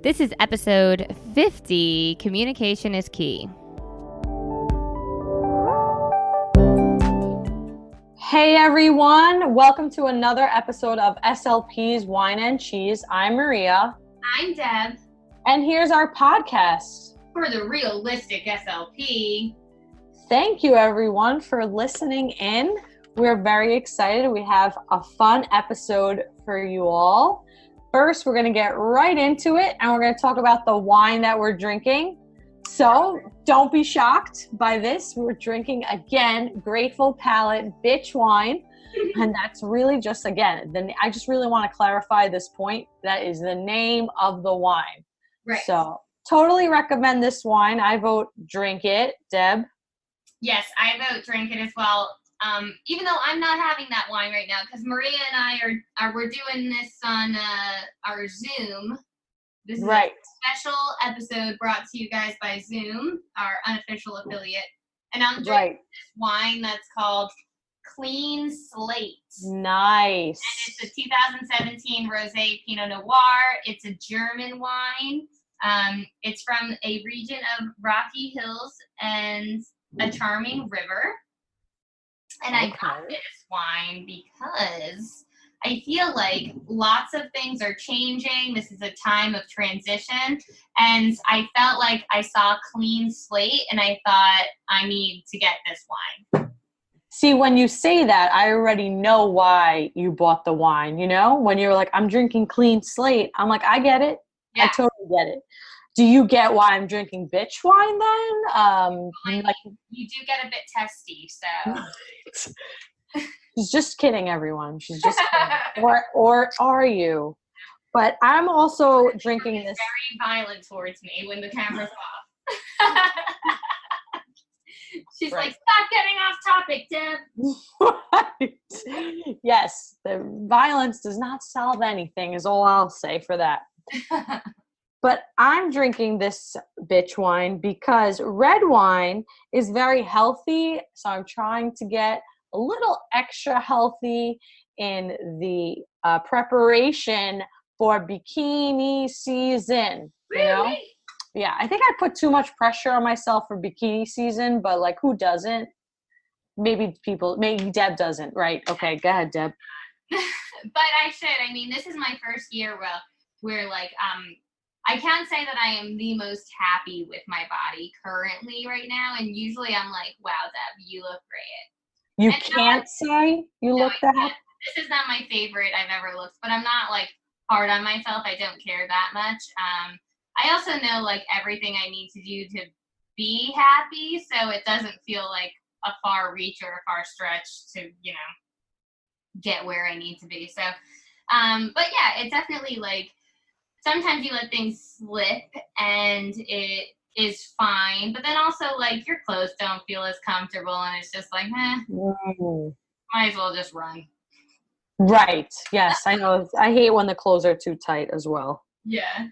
This is episode 50, Communication is Key. Hey everyone, welcome to another episode of SLP's Wine and Cheese. I'm Maria. I'm Deb. And here's our podcast. For the realistic SLP. Thank you everyone for listening in. We're very excited. We have a fun episode for you all. First, we're going to get right into it and we're going to talk about the wine that we're drinking. So don't be shocked by this. We're drinking, again, Grateful Palate Bitch Wine. And that's really just, again, I just really want to clarify this point. That is the name of the wine. Right. So totally recommend this wine. I vote drink it. Deb? Yes, I vote drink it as well. Even though I'm not having that wine right now, because Maria and I we're doing this on our Zoom. This is right. A special episode brought to you guys by Zoom, our unofficial affiliate. And I'm drinking right. this wine that's called Clean Slate. Nice. And it's a 2017 Rosé Pinot Noir. It's a German wine. It's from a region of rocky hills and a charming river. And I got this wine because I feel like lots of things are changing. This is a time of transition. And I felt like I saw Clean Slate and I thought I need to get this wine. See, when you say that, I already know why you bought the wine, you know? When you're like, I'm drinking Clean Slate, I'm like, I get it. Yeah. I totally get it. Do you get why I'm drinking bitch wine then? You do get a bit testy, so. She's just kidding, everyone. She's just kidding. Or are you? But I'm also drinking this. Very violent towards me when the camera's off. She's right. Like, stop getting off topic, Deb. Yes, the violence does not solve anything is all I'll say for that. But I'm drinking this bitch wine because red wine is very healthy. So I'm trying to get a little extra healthy in the preparation for bikini season. You know? Yeah, I think I put too much pressure on myself for bikini season, but like who doesn't? Maybe Deb doesn't, right? Okay, go ahead, Deb. But I should. I mean, this is my first year where like, I can't say that I am the most happy with my body currently right now. And usually I'm like, wow, Deb, you look great. You can't say you look that? This is not my favorite I've ever looked, but I'm not like hard on myself. I don't care that much. I also know like everything I need to do to be happy. So it doesn't feel like a far reach or a far stretch to, you know, get where I need to be. So, but yeah, it's definitely like, sometimes you let things slip and it is fine, but then also like your clothes don't feel as comfortable and it's just like, might as well just run. Right. Yes, I know. I hate when the clothes are too tight as well. Yeah.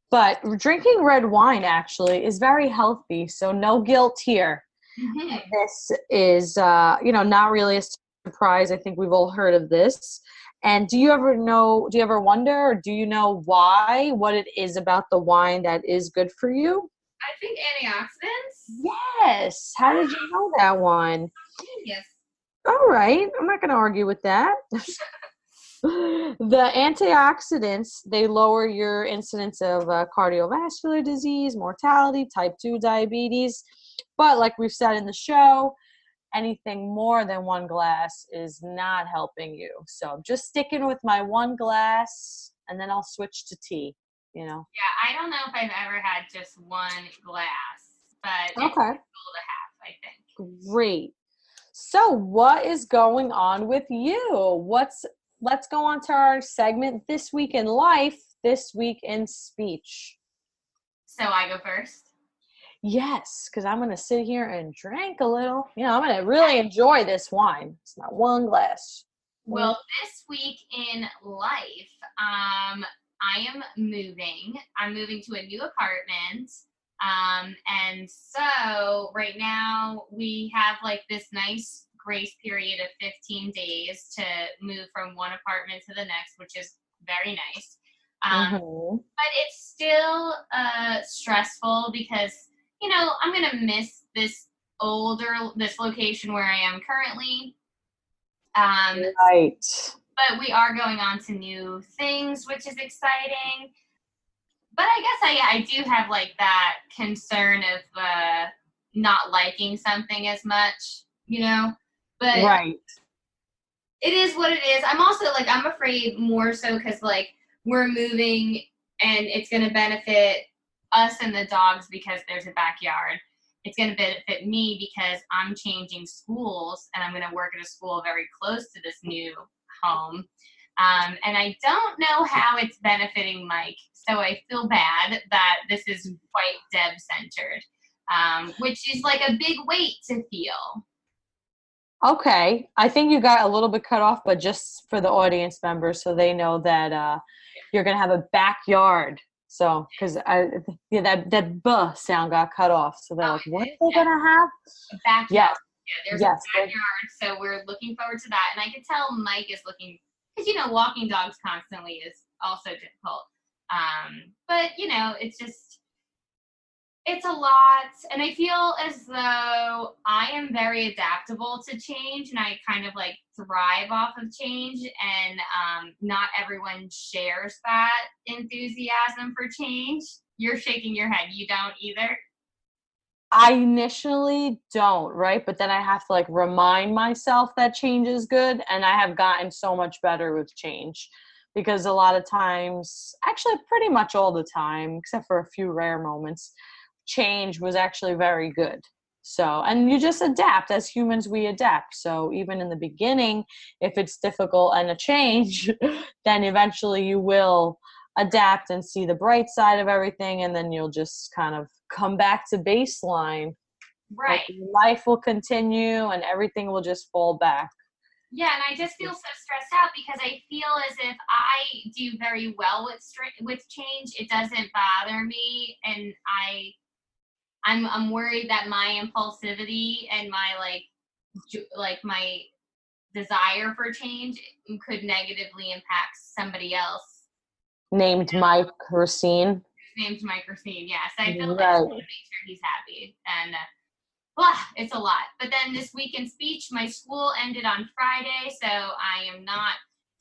But drinking red wine actually is very healthy, so no guilt here. Mm-hmm. This is, not really a surprise. I think we've all heard of this. And do you ever wonder, or do you know what it is about the wine that is good for you? I think antioxidants. Yes. How did you know that one? Yes. All right. I'm not going to argue with that. The antioxidants, they lower your incidence of cardiovascular disease, mortality, type 2 diabetes. But like we've said in the show, anything more than one glass is not helping you. So I'm just sticking with my one glass and then I'll switch to tea, you know? Yeah, I don't know if I've ever had just one glass, but it's cool to have, I think. Great. So what is going on with you? Let's go on to our segment, This Week in Life, This Week in Speech. So I go first? Yes, because I'm going to sit here and drink a little. You know, I'm going to really enjoy this wine. It's not one glass. Well, this week in life, I am moving. I'm moving to a new apartment. And so right now we have like this nice grace period of 15 days to move from one apartment to the next, which is very nice. Mm-hmm. But it's still stressful because, I'm going to miss this location where I am currently. Right. But we are going on to new things, which is exciting. But I guess I do have like that concern of not liking something as much, but Right. it is what it is. I'm also like, I'm afraid more so because like we're moving and it's going to benefit us and the dogs because there's a backyard. It's going to benefit me because I'm changing schools and I'm going to work at a school very close to this new home. And I don't know how it's benefiting Mike. So I feel bad that this is quite Deb centered, which is like a big weight to feel. Okay. I think you got a little bit cut off, but just for the audience members so they know that you're going to have a backyard. So, because that "b" sound got cut off. So they're like, what are they going to have? A backyard. Yes. Yeah, there's Yes. a backyard. So we're looking forward to that. And I can tell Mike is looking, because, walking dogs constantly is also difficult. But, it's a lot, and I feel as though I am very adaptable to change, and I kind of like thrive off of change, and not everyone shares that enthusiasm for change. You're shaking your head. You don't either? I initially don't, right? But then I have to like remind myself that change is good. And I have gotten so much better with change because a lot of times, actually pretty much all the time, except for a few rare moments, change was actually very good. So, and you just adapt. As humans, we adapt. So even in the beginning, if it's difficult and a change, then eventually you will adapt and see the bright side of everything, and then you'll just kind of come back to baseline. Right. Like life will continue and everything will just fall back. Yeah, and I just feel so stressed out because I feel as if I do very well with change. It doesn't bother me, and I'm worried that my impulsivity and my my desire for change could negatively impact somebody else. Named Mike Racine. His name's Mike Racine. Yes, I feel Right. I just want to make sure he's happy, and it's a lot. But then this week in speech, my school ended on Friday, so I am not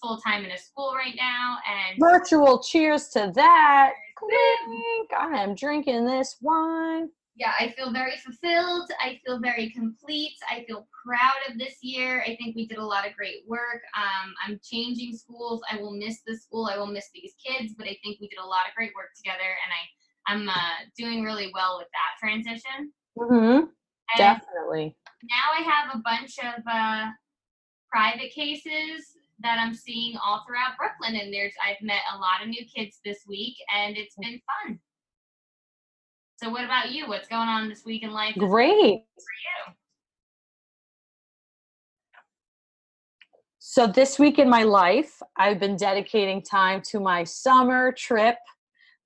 full time in a school right now. And virtual cheers to that. Clink. I am drinking this wine. Yeah, I feel very fulfilled. I feel very complete. I feel proud of this year. I think we did a lot of great work. I'm changing schools. I will miss the school. I will miss these kids, but I think we did a lot of great work together, and I'm doing really well with that transition. Mm-hmm. And definitely. Now I have a bunch of private cases that I'm seeing all throughout Brooklyn, and I've met a lot of new kids this week, and it's been fun. So what about you? What's going on this week in life? Great. For you? So this week in my life, I've been dedicating time to my summer trip.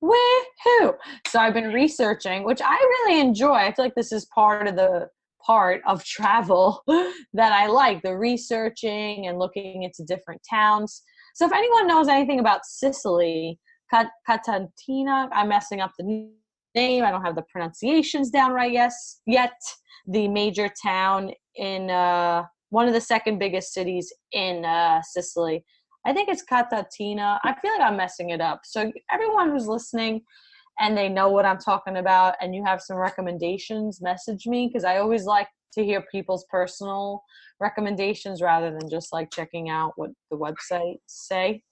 Woohoo! So I've been researching, which I really enjoy. I feel like this is part of travel that I like, the researching and looking into different towns. So if anyone knows anything about Sicily, Cosentina, I'm messing up the name. I don't have the pronunciations down right yet. The major town in one of the second biggest cities in Sicily. I think it's Cosentina. I feel like I'm messing it up. So everyone who's listening and they know what I'm talking about and you have some recommendations, message me, because I always like to hear people's personal recommendations rather than just like checking out what the websites say.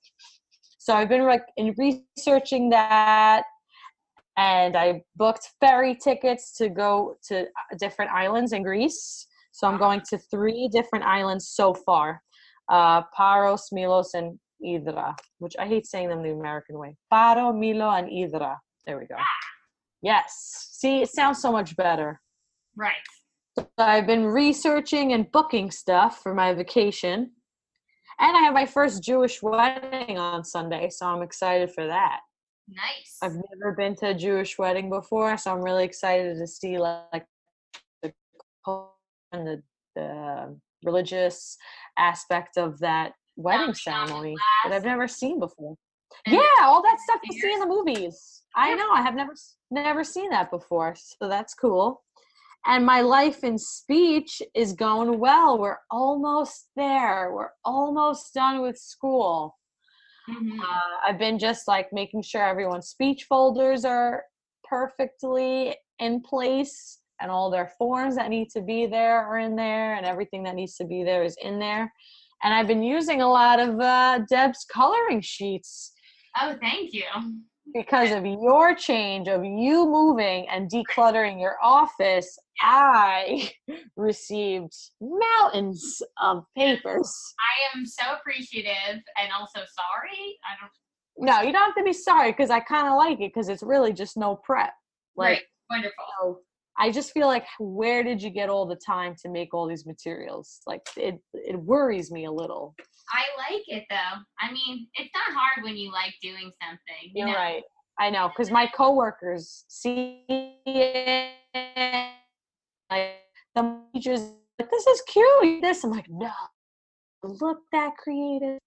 So I've been researching that, and I booked ferry tickets to go to different islands in Greece. So I'm going to 3 different islands so far. Paros, Milos, and Hydra, which I hate saying them the American way. Paro, Milo, and Hydra. There we go. Yes. See, it sounds so much better. Right. So I've been researching and booking stuff for my vacation. And I have my first Jewish wedding on Sunday, so I'm excited for that. Nice. I've never been to a Jewish wedding before, so I'm really excited to see like the religious aspect of that wedding ceremony that I've never seen before. And Yeah, all that stuff you see stairs. in the movies. I know. I have never seen that before, so that's cool. And my life in speech is going well. We're almost there. We're almost done with school. Mhm. I've been just like making sure everyone's speech folders are perfectly in place and all their forms that need to be there are in there and everything that needs to be there is in there. And I've been using a lot of Deb's coloring sheets Oh, thank you. because of your change, of you moving and decluttering your office. I received mountains of papers. I am so appreciative and also sorry. I don't. No, you don't have to be sorry because I kind of like it because it's really just no prep. Right. Like, Wonderful. so I just feel like, where did you get all the time to make all these materials? Like, it worries me a little. I like it though. I mean, it's not hard when you like doing something. You You're know. right. I know because my coworkers see it, like the teachers, like, this is cute. This, I'm like, no, look that creative.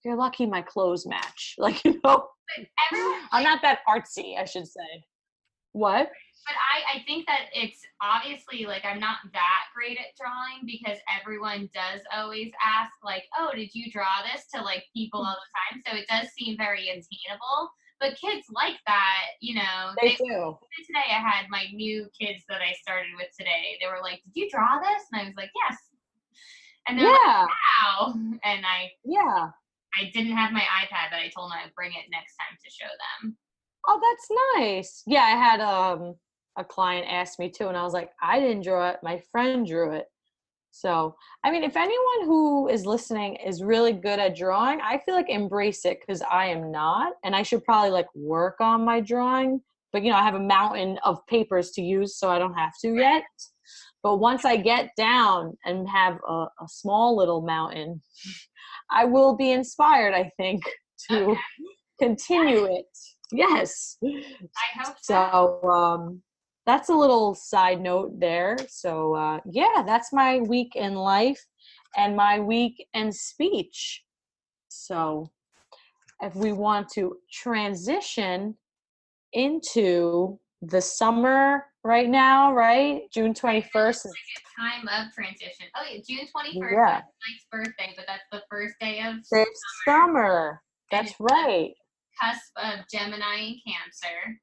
You're lucky my clothes match. Like, But everyone. I'm not that artsy, I should say. What? But I think that it's obviously like I'm not that great at drawing because everyone does always ask like, oh, did you draw this to like people all the time? So it does seem very attainable. But kids like that, you know. They do. Today I had my new kids that I started with today. They were like, did you draw this? And I was like, yes. And they're like, Yeah. wow. And Yeah. I didn't have my iPad, but I told them I'd bring it next time to show them. Oh, that's nice. Yeah, I had a client ask me too, and I was like, I didn't draw it. My friend drew it. So, I mean, if anyone who is listening is really good at drawing, I feel like embrace it because I am not, and I should probably like work on my drawing. But I have a mountain of papers to use, so I don't have to yet. But once I get down and have a small little mountain, I will be inspired, I think, to continue it. Yes. I hope So that's a little side note there. So yeah, that's my week in life and my week in speech. So if we want to transition into the summer right now, right? June 21st is time of transition. Oh yeah, June 21st. yeah. That's Mike's birthday, but that's the first day of It's summer. That's right. cusp of Gemini and Cancer,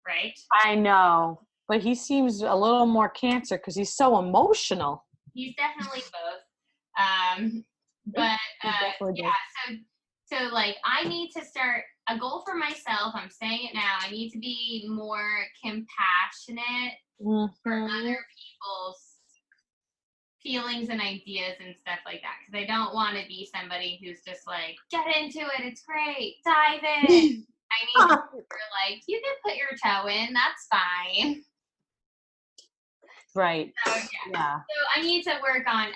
right? I know. But he seems a little more Cancer because he's so emotional. He's definitely both. But He definitely yeah, so like I need to start a goal for myself. I'm saying it now. I need to be more compassionate for other people's feelings and ideas and stuff like that because I don't want to be somebody who's just like, get into it, it's great, dive in. I need to like, you can put your toe in, that's fine. Right. So, Yeah. So I need to work on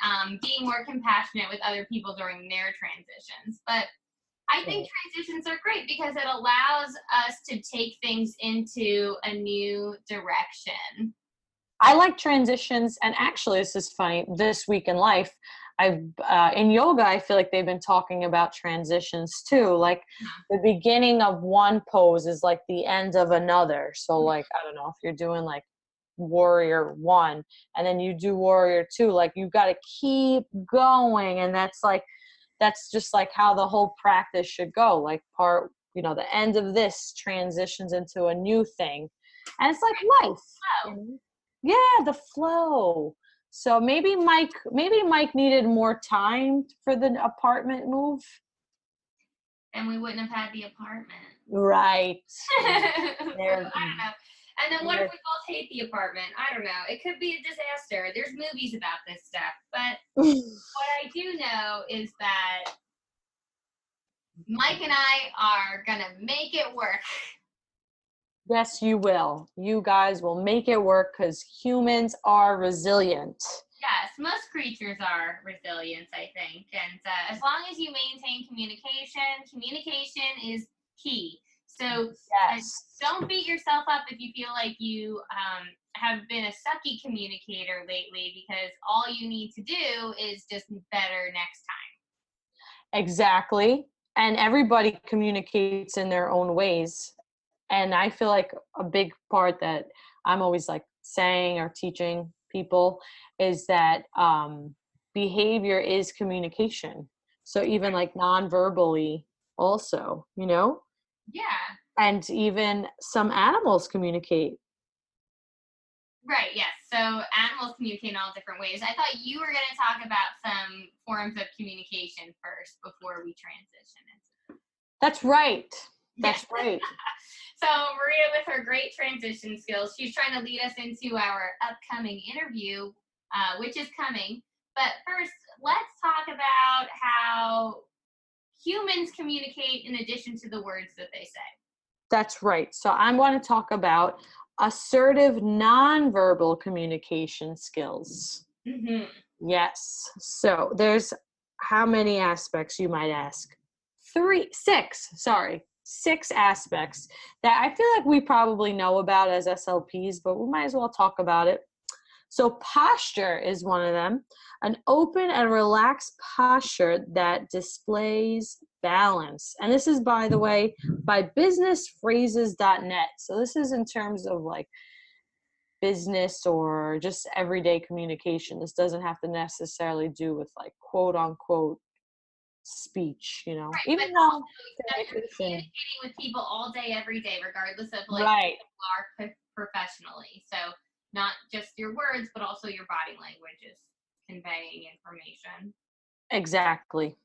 being more compassionate with other people during their transitions. But I think transitions are great because it allows us to take things into a new direction. I like transitions, and actually, this is funny. This week in life, I've in yoga, I feel like they've been talking about transitions too. Like the beginning of one pose is like the end of another. So, like I don't know if you're doing like warrior one, and then you do warrior two. Like you got to keep going, and that's just like how the whole practice should go. Like the end of this transitions into a new thing, and it's like life. Oh. Yeah, the flow. So maybe Mike needed more time for the apartment move. And we wouldn't have had the apartment. Right. I don't know. And then what if we both hate the apartment? I don't know. It could be a disaster. There's movies about this stuff. But what I do know is that Mike and I are going to make it work. Yes, you will. You guys will make it work because humans are resilient. Yes, most creatures are resilient, I think. And as long as you maintain communication is key. So don't beat yourself up if you feel like you have been a sucky communicator lately because all you need to do is just better next time. Exactly. and everybody communicates in their own ways. And I feel like a big part that I'm always like saying or teaching people is that behavior is communication. So even like non-verbally also, Yeah. and even some animals communicate. Right, yes. So animals communicate in all different ways. I thought you were going to talk about some forms of communication first before we transition into. That's right. That's Yes. right. So Maria, with her great transition skills, she's trying to lead us into our upcoming interview, which is coming. But first, let's talk about how humans communicate in addition to the words that they say. That's right. So I'm going to talk about assertive nonverbal communication skills. Mm-hmm. Yes. So there's how many aspects, you might ask? Six aspects that I feel like we probably know about as SLPs, but we might as well talk about it. So posture is one of them, an open and relaxed posture that displays balance. And this is, by the way, by businessphrases.net. So this is in terms of like business or just everyday communication. This doesn't have to necessarily do with like quote unquote speech, Right, even but though also that you're communicating with people all day, every day, regardless of like right. who you are professionally. So not just your words, but also your body language is conveying information. Exactly.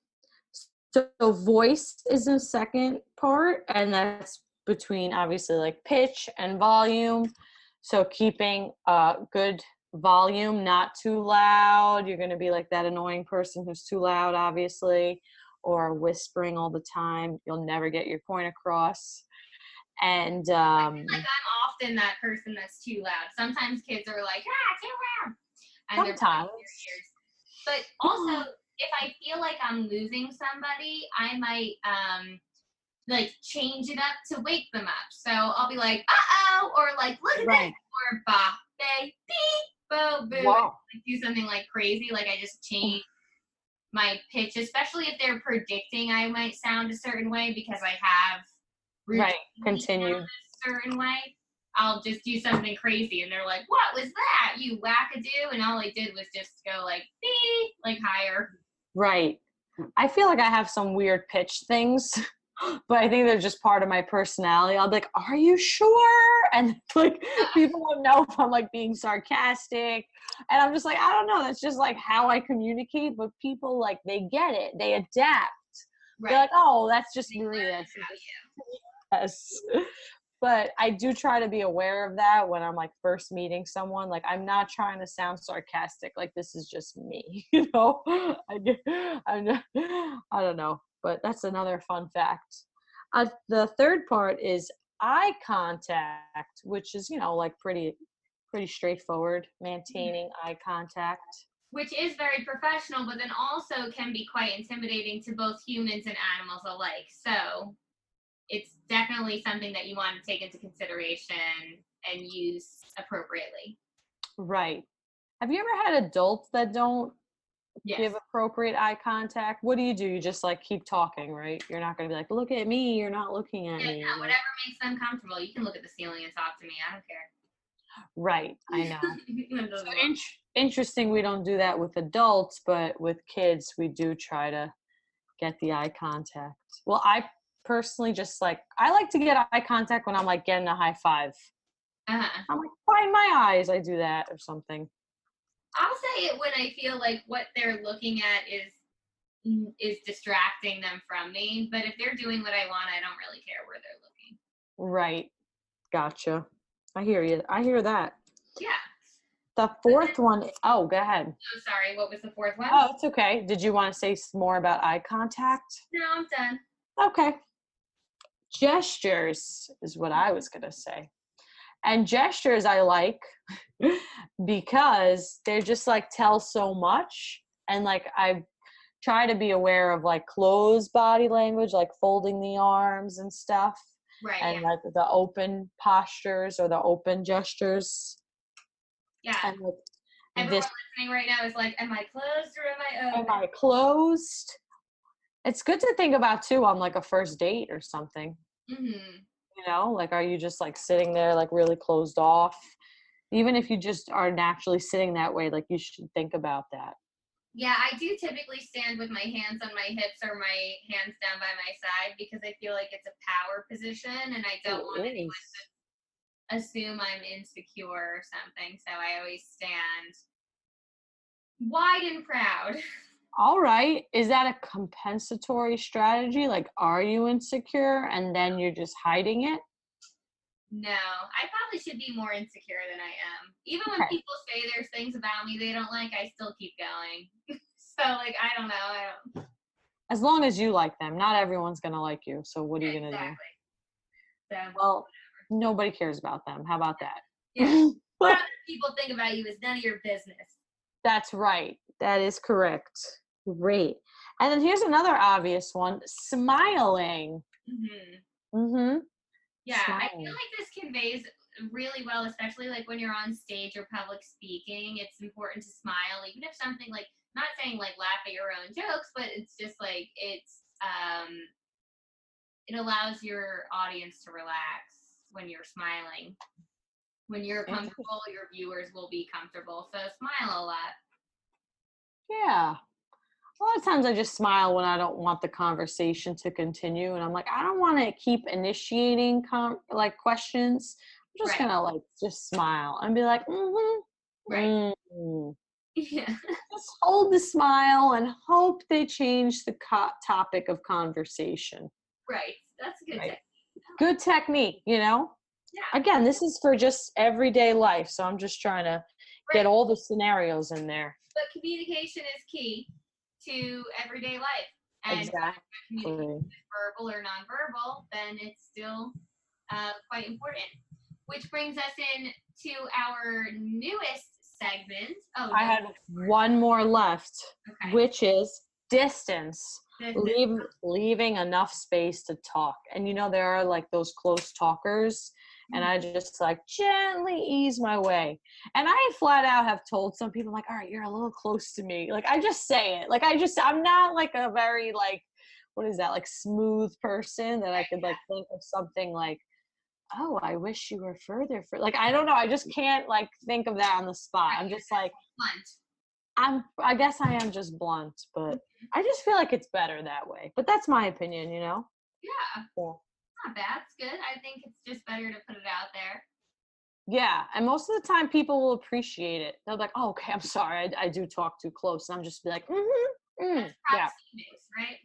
So voice is the second part, and that's between obviously like pitch and volume. So keeping a good volume, not too loud. You're going to be like that annoying person who's too loud, obviously, or whispering all the time. You'll never get your point across. And I feel like I'm often that person that's too loud. Sometimes kids are like, too loud. And they're sometimes. their ears. But also, if I feel like I'm losing somebody, I might like change it up to wake them up. So I'll be like, uh-oh, or like, look at Right. this, or ba, be, beep, bo, boo. Wow. Like, do something like crazy. Like I just change my pitch, especially if they're predicting I might sound a certain way because I have Right. routinely Continue. sound a certain way. I'll just do something crazy and they're like, what was that? You wackadoo. And all I did was just go like, beep, like higher. Right. I feel like I have some weird pitch things, but I think they're just part of my personality. I'll be like, are you sure? And like people won't know if I'm like being sarcastic. And I'm just like, I don't know. That's just like how I communicate. But people like, they get it. They adapt. Right. They're like, oh, that's just They Maria. learn about you. Yes. But I do try to be aware of that when I'm like first meeting someone. Like I'm not trying to sound sarcastic. Like this is just me, I don't know, but that's another fun fact. The third part is eye contact, which is like pretty straightforward. Maintaining eye contact, Which is very professional, but then also can be quite intimidating to both humans and animals alike. So it's definitely something that you want to take into consideration and use appropriately. right? Have you ever had adults that don't Yes. give appropriate eye contact? What do? You just like keep talking, right? You're not going to be like, look at me. You're not looking at me. No, whatever makes them comfortable. You can look at the ceiling and talk to me. I don't care. Right. I know. So interesting. We don't do that with adults, but with kids, we do try to get the eye contact. Well, I personally just I like to get eye contact when I'm like getting a high five. Uh-huh. I'm like, find my eyes. I do that or something. I'll say it when I feel like what they're looking at is distracting them from me. But if they're doing what I want, I don't really care where they're looking. Right. Gotcha. I hear you. I hear that. Yeah. The fourth one. Oh, go ahead. Oh, sorry. What was the fourth one? Oh, it's okay. Did you want to say more about eye contact? No, I'm done. Okay. Gestures is what I was going to say. And gestures I like because they're just like tell so much. And like I try to be aware of like closed body language, like folding the arms and stuff. Right. And like the open postures or the open gestures. Yeah. And like everyone listening right now is like, am I closed or am I open? Am I closed? It's good to think about too on like a first date or something. Mm-hmm. You know, like, are you just like sitting there like really closed off? Even if you just are naturally sitting that way, like you should think about that. Yeah, I do typically stand with my hands on my hips or my hands down by my side because I feel like it's a power position and I don't want It anyone is. to assume I'm insecure or something. So I always stand wide and proud. All right. Is that a compensatory strategy? Like, are you insecure and then you're just hiding it? No, I probably should be more insecure than I am. Even when Okay. people say there's things about me they don't like, I still keep going. So, like, I don't know. As long as you like them. Not everyone's going to like you. So, what are you going to do? Exactly. So, Well, nobody cares about them. How about yeah. that? What other people think about you is none of your business. That's right. That is correct. Great. And then here's another obvious one, smiling. Mm-hmm. Yeah, I feel Smiling. like this conveys really well, especially like when you're on stage or public speaking. It's important to smile, even if something like not saying like laugh at your own jokes, but it's just like it allows your audience to relax when you're smiling. When you're comfortable, your viewers will be comfortable. So smile a lot. Yeah. A lot of times I just smile when I don't want the conversation to continue. And I'm like, I don't want to keep initiating like questions. I'm just Right. going to like just smile and be like, mm-hmm. Right. Mm. Yeah. Just hold the smile and hope they change the topic of conversation. Right. That's a good Right. technique. Good technique, you know? Yeah. Again, this is for just everyday life. So I'm just trying to get all the scenarios in there. But communication is key to everyday life. And Exactly. communication is verbal or nonverbal, then it's still quite important. Which brings us in to our newest segment. Oh, I had one more left, okay. which is distance. Leaving enough space to talk. And you know, there are like those close talkers, and I just like gently ease my way. And I flat out have told some people, like, all right, you're a little close to me. Like, I just say it. Like, I'm not like a very like, what is that, like smooth person that I could like think of something like, oh, I wish you were further. Like, I don't know. I just can't like think of that on the spot. I'm just like, I guess I am just blunt, but I just feel like it's better that way. But that's my opinion, you know? Yeah. Not bad. It's good. I think it's just better to put it out there. Yeah. And most of the time people will appreciate it. They're like, oh, okay, I'm sorry. I do talk too close. And I'm just be like, That's yeah. proxemics, right?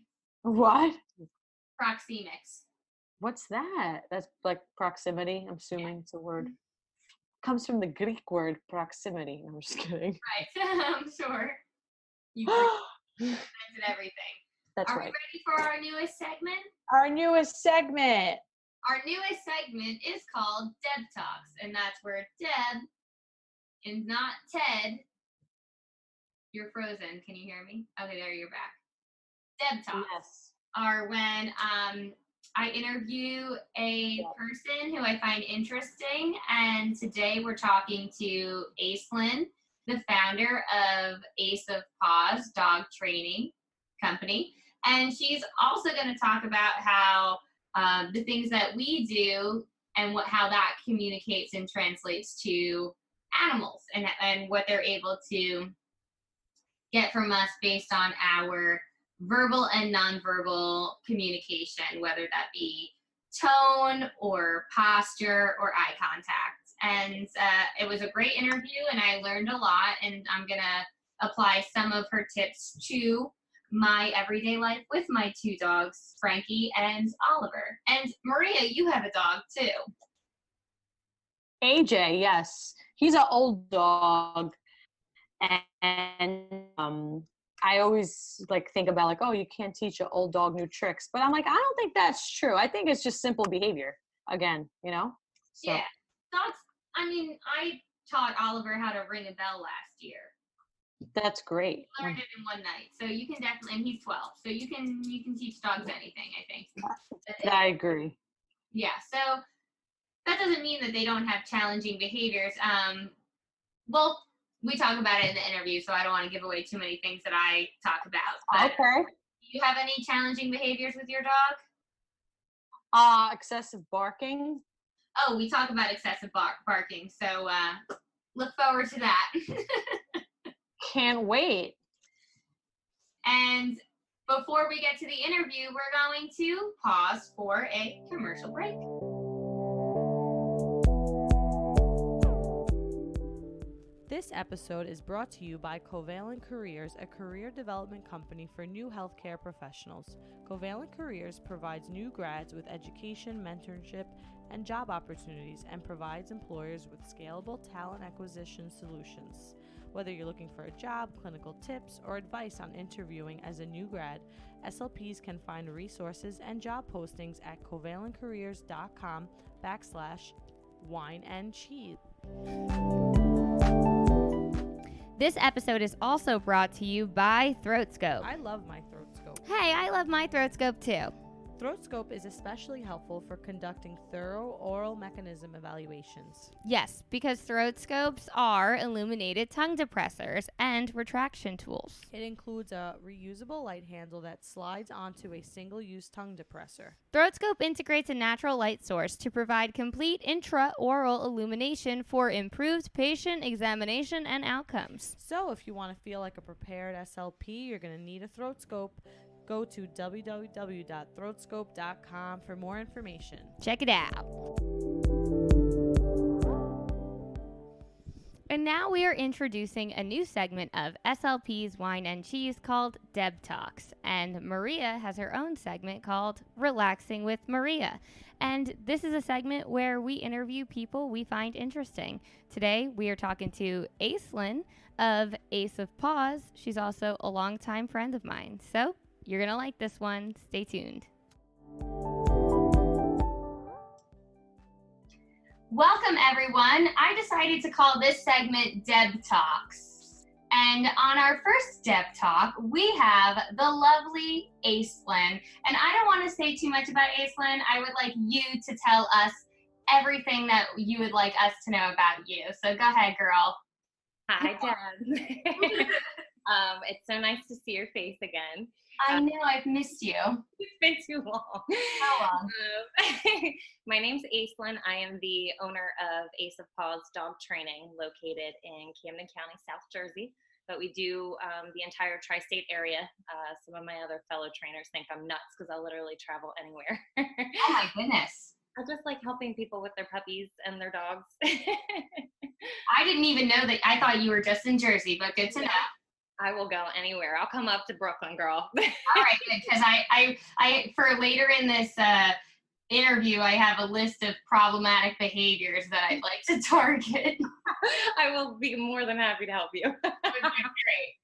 What? Proxemics. What's that? That's like proximity. I'm assuming it's a word. Comes from the Greek word proximity. I'm just kidding. Right. I'm sure. You presented everything. That's Are right. we ready for our newest segment? Our newest segment. Our newest segment is called Deb Talks, and that's where Deb and not Ted. You're frozen. Can you hear me? Okay, there you're back. Deb Talks are when I interview a person who I find interesting, and today we're talking to Aislinn, the founder of Ace of Paws Dog Training Company, and she's also going to talk about how the things that we do and how that communicates and translates to animals and what they're able to get from us based on our verbal and nonverbal communication, whether that be tone or posture or eye contact. And it was a great interview, and I learned a lot, and I'm going to apply some of her tips to my everyday life with my two dogs, Frankie and Oliver. And Maria, you have a dog too. AJ, yes. He's an old dog. And I always like think about like, oh, you can't teach an old dog new tricks. But I'm like, I don't think that's true. I think it's just simple behavior again, you know? So. Yeah. Dogs, I mean, I taught Oliver how to ring a bell last year. That's great. He learned it in one night. So you can definitely, and he's 12. So you can teach dogs anything, I think. I agree. Yeah. So that doesn't mean that they don't have challenging behaviors. Well, we talk about it in the interview, so I don't want to give away too many things that I talk about. But okay. you have any challenging behaviors with your dog? Excessive barking. Oh, we talk about excessive barking, so look forward to that. Can't wait. And before we get to the interview, we're going to pause for a commercial break. This episode is brought to you by Covalent Careers, a career development company for new healthcare professionals. Covalent Careers provides new grads with education, mentorship, and job opportunities and provides employers with scalable talent acquisition solutions. Whether you're looking for a job, clinical tips, or advice on interviewing as a new grad, SLPs can find resources and job postings at covalentcareers.com/wine and cheese. This episode is also brought to you by ThroatScope. I love my ThroatScope. Hey, I love my ThroatScope too. ThroatScope is especially helpful for conducting thorough oral mechanism evaluations. Yes, because throat scopes are illuminated tongue depressors and retraction tools. It includes a reusable light handle that slides onto a single-use tongue depressor. ThroatScope integrates a natural light source to provide complete intraoral illumination for improved patient examination and outcomes. So if you want to feel like a prepared SLP, you're going to need a ThroatScope. Go to www.throatscope.com for more information. Check it out. And now we are introducing a new segment of SLP's Wine and Cheese called Deb Talks. And Maria has her own segment called Relaxing with Maria. And this is a segment where we interview people we find interesting. Today we are talking to Aislinn of Ace of Paws. She's also a longtime friend of mine. So you're going to like this one. Stay tuned. Welcome, everyone. I decided to call this segment Deb Talks. And on our first Deb Talk, we have the lovely Aislinn. And I don't want to say too much about Aislinn. I would like you to tell us everything that you would like us to know about you. So go ahead, girl. Hi, Deb. It's so nice to see your face again. I know, I've missed you. It's been too long. How long? My name's Aislinn. I am the owner of Ace of Paws Dog Training, located in Camden County, South Jersey. But we do the entire tri-state area. Some of my other fellow trainers think I'm nuts because I'll literally travel anywhere. Oh my goodness. I just like helping people with their puppies and their dogs. I didn't even know that. I thought you were just in Jersey, but good to know. I will go anywhere. I'll come up to Brooklyn, girl. All right, good. Because I for later in this interview, I have a list of problematic behaviors that I'd like to target. I will be more than happy to help you. Great.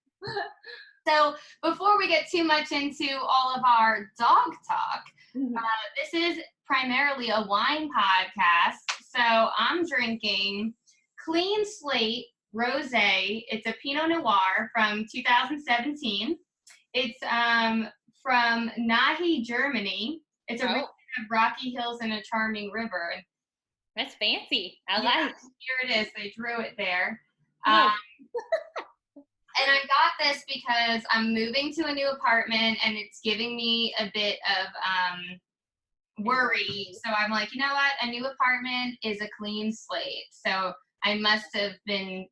So before we get too much into all of our dog talk, this is primarily a wine podcast. So I'm drinking Clean Slate Rosé. It's a Pinot Noir from 2017. It's from Nahe, Germany. It's a region of rocky hills and a charming river. That's fancy. I like. Here it is. They drew it there. Oh. And I got this because I'm moving to a new apartment and it's giving me a bit of worry. So I'm like, you know what? A new apartment is a clean slate. So I must have been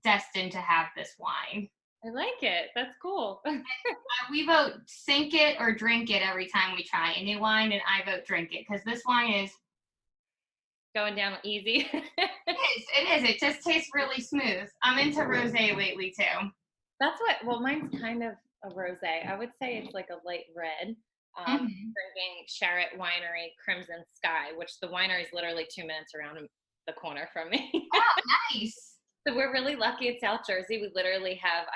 destined to have this wine. I like it. That's cool. We vote sink it or drink it every time we try a new wine, and I vote drink it because this wine is going down easy. It is. It just tastes really smooth. I'm into rosé lately too. That's what. Well, mine's kind of a rosé. I would say it's like a light red. Drinking Charette Winery Crimson Sky, which the winery is literally 2 minutes around the corner from me. Oh, nice. So we're really lucky in South Jersey. We literally have,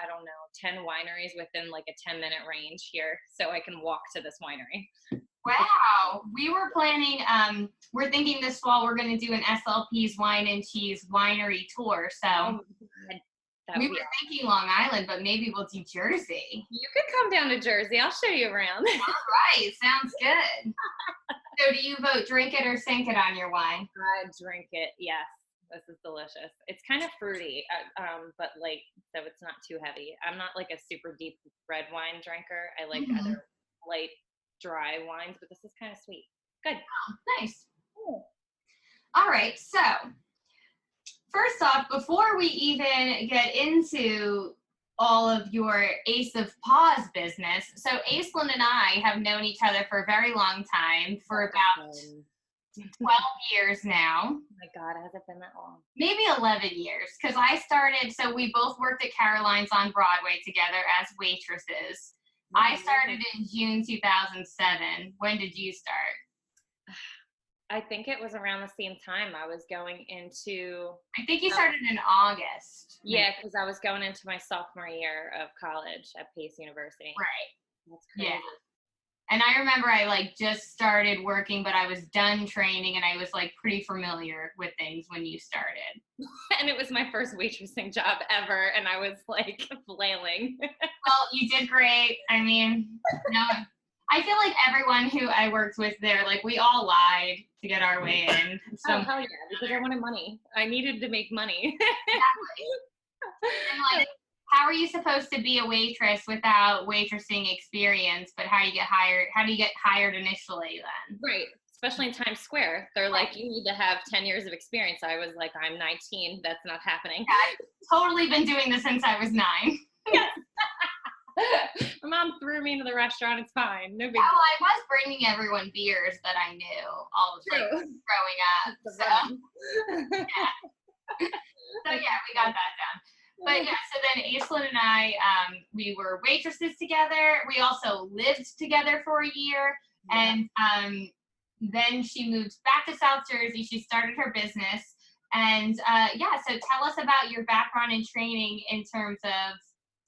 10 wineries within like a 10-minute range here. So I can walk to this winery. Wow. We were planning, we're thinking this fall we're going to do an SLP's Wine and Cheese winery tour. So we were thinking Long Island, but maybe we'll do Jersey. You could come down to Jersey. I'll show you around. All right. Sounds good. So do you vote drink it or sink it on your wine? I drink it, yes. this is delicious. It's kind of fruity, but like, so it's not too heavy. I'm not like a super deep red wine drinker. I like other light, dry wines, but this is kind of sweet. Good. Oh, nice. All right. So first off, before we even get into all of your Ace of Paws business, so Aislinn and I have known each other for a very long time, for about 12 years now. Oh my God, has it been that long? Maybe 11 years, because I started, so we both worked at Caroline's on Broadway together as waitresses. I started in June 2007. When did you start? I think it was around the same time I was going into. I think you started in August. Yeah, because I was going into my sophomore year of college at Pace University. Right. That's crazy. Yeah. And I remember I like just started working, but I was done training and I was like pretty familiar with things when you started. And it was my first waitressing job ever, and I was like flailing. Well, you did great. I mean, no, I feel like everyone who I worked with there, like we all lied to get our way in. So, hell yeah, because I wanted money. I needed to make money. Exactly. And like, how are you supposed to be a waitress without waitressing experience? But how do you get hired initially then? Right. Especially in Times Square. They're like, you need to have 10 years of experience. I was like, I'm 19. That's not happening. I've totally been doing this since I was 9. My mom threw me into the restaurant. It's fine. No big deal. Well, I was bringing everyone beers that I knew all the time growing up. So, yeah, we got that down. But yeah, so then Aislinn and I, we were waitresses together. We also lived together for a year. And then she moved back to South Jersey. She started her business. And yeah, so tell us about your background in training in terms of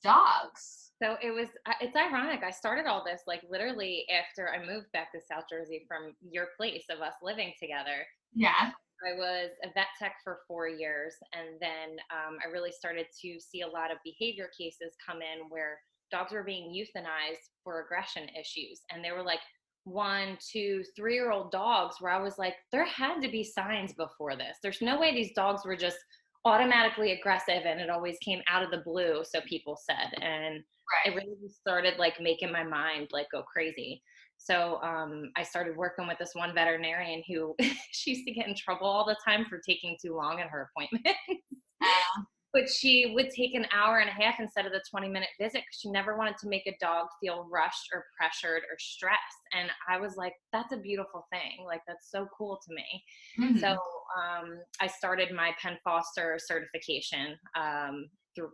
dogs. So it's ironic. I started all this like literally after I moved back to South Jersey from your place of us living together. Yeah. I was a vet tech for 4 years, and then I really started to see a lot of behavior cases come in where dogs were being euthanized for aggression issues. And they were like 1, 2, 3-year-old dogs where I was like, there had to be signs before this. There's no way these dogs were just automatically aggressive and it always came out of the blue, so people said. And it really started like making my mind like go crazy. So I started working with this one veterinarian who she used to get in trouble all the time for taking too long at her appointment. But she would take an hour and a half instead of the 20-minute visit because she never wanted to make a dog feel rushed or pressured or stressed. And I was like, that's a beautiful thing. Like, that's so cool to me. Mm-hmm. So I started my Penn Foster certification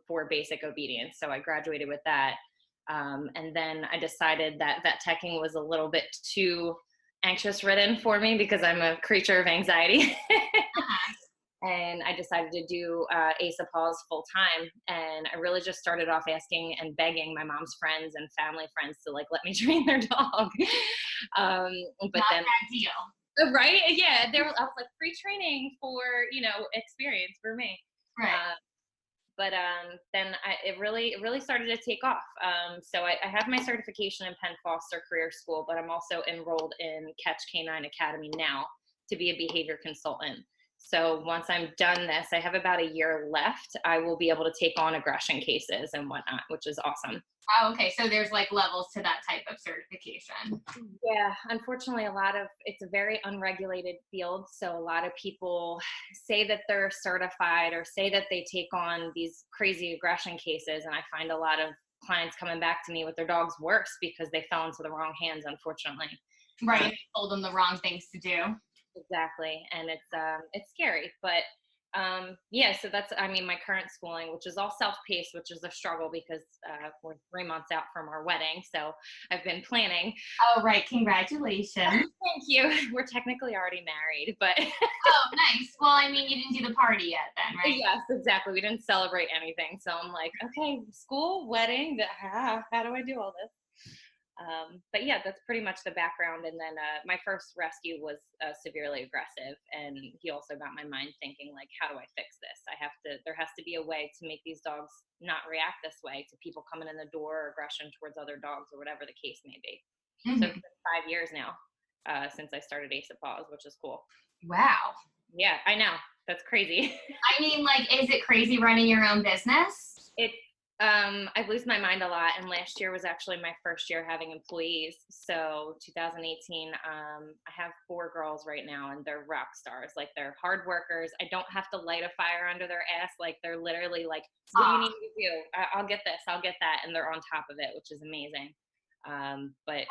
for basic obedience. So I graduated with that. And then I decided that vet teching was a little bit too anxious ridden for me because I'm a creature of anxiety. And I decided to do Ace of Paws full time. And I really just started off asking and begging my mom's friends and family friends to like let me train their dog. But not then that deal. Right? Yeah. I was like, free training for, experience for me. Right. But then it really started to take off. So I have my certification in Penn Foster Career School, but I'm also enrolled in Catch Canine Academy now to be a behavior consultant. So once I'm done this, I have about a year left. I will be able to take on aggression cases and whatnot, which is awesome. Oh, okay. So there's like levels to that type of certification. Yeah, unfortunately, it's a very unregulated field. So a lot of people say that they're certified or say that they take on these crazy aggression cases. And I find a lot of clients coming back to me with their dogs worse because they fell into the wrong hands, unfortunately. Right. They told them the wrong things to do. Exactly. And it's scary, but yeah, so that's, my current schooling, which is all self-paced, which is a struggle because we're 3 months out from our wedding. So I've been planning. Oh, right. Congratulations. Thank you. We're technically already married, but. Oh, nice. Well, you didn't do the party yet then, right? Yes, exactly. We didn't celebrate anything. So I'm like, okay, school, wedding, how do I do all this? But yeah, that's pretty much the background. And then my first rescue was severely aggressive, and he also got my mind thinking, like, how do I fix this? There has to be a way to make these dogs not react this way to people coming in the door, or aggression towards other dogs, or whatever the case may be. Mm-hmm. So it's been 5 years now since I started Ace of Paws, which is cool. Wow. Yeah, I know. That's crazy. I mean, like, is it crazy running your own business? It I lose my mind a lot, and last year was actually my first year having employees. So 2018, I have 4 girls right now, and they're rock stars. Like, they're hard workers. I don't have to light a fire under their ass. Like, they're literally like, what do you need me to do? I'll get this, I'll get that, and they're on top of it, which is amazing. But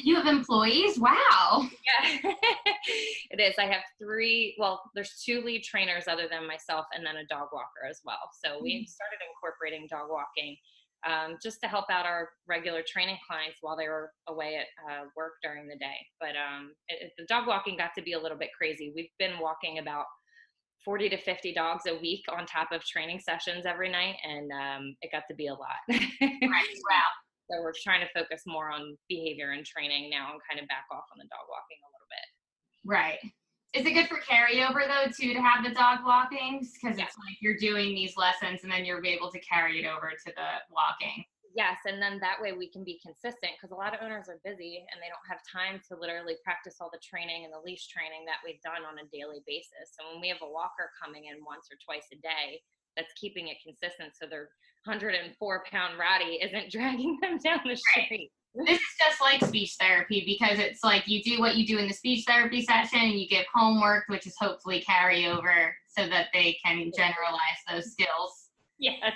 You have employees? Wow. yeah, it is. I have 3, well, there's 2 lead trainers other than myself, and then a dog walker as well. So we started incorporating dog walking just to help out our regular training clients while they were away at work during the day. But the dog walking got to be a little bit crazy. We've been walking about 40 to 50 dogs a week on top of training sessions every night, and it got to be a lot. Right. Wow. So we're trying to focus more on behavior and training now and kind of back off on the dog walking a little bit. Right. Is it good for carryover though too to have the dog walkings? Because it's like you're doing these lessons and then you'll be able to carry it over to the walking. Yes, and then that way we can be consistent, because a lot of owners are busy and they don't have time to literally practice all the training and the leash training that we've done on a daily basis. So when we have a walker coming in once or twice a day, that's keeping it consistent, so their 104-pound Rottie isn't dragging them down the street. This is just like speech therapy, because it's like you do what you do in the speech therapy session and you give homework, which is hopefully carry over so that they can generalize those skills. Yes,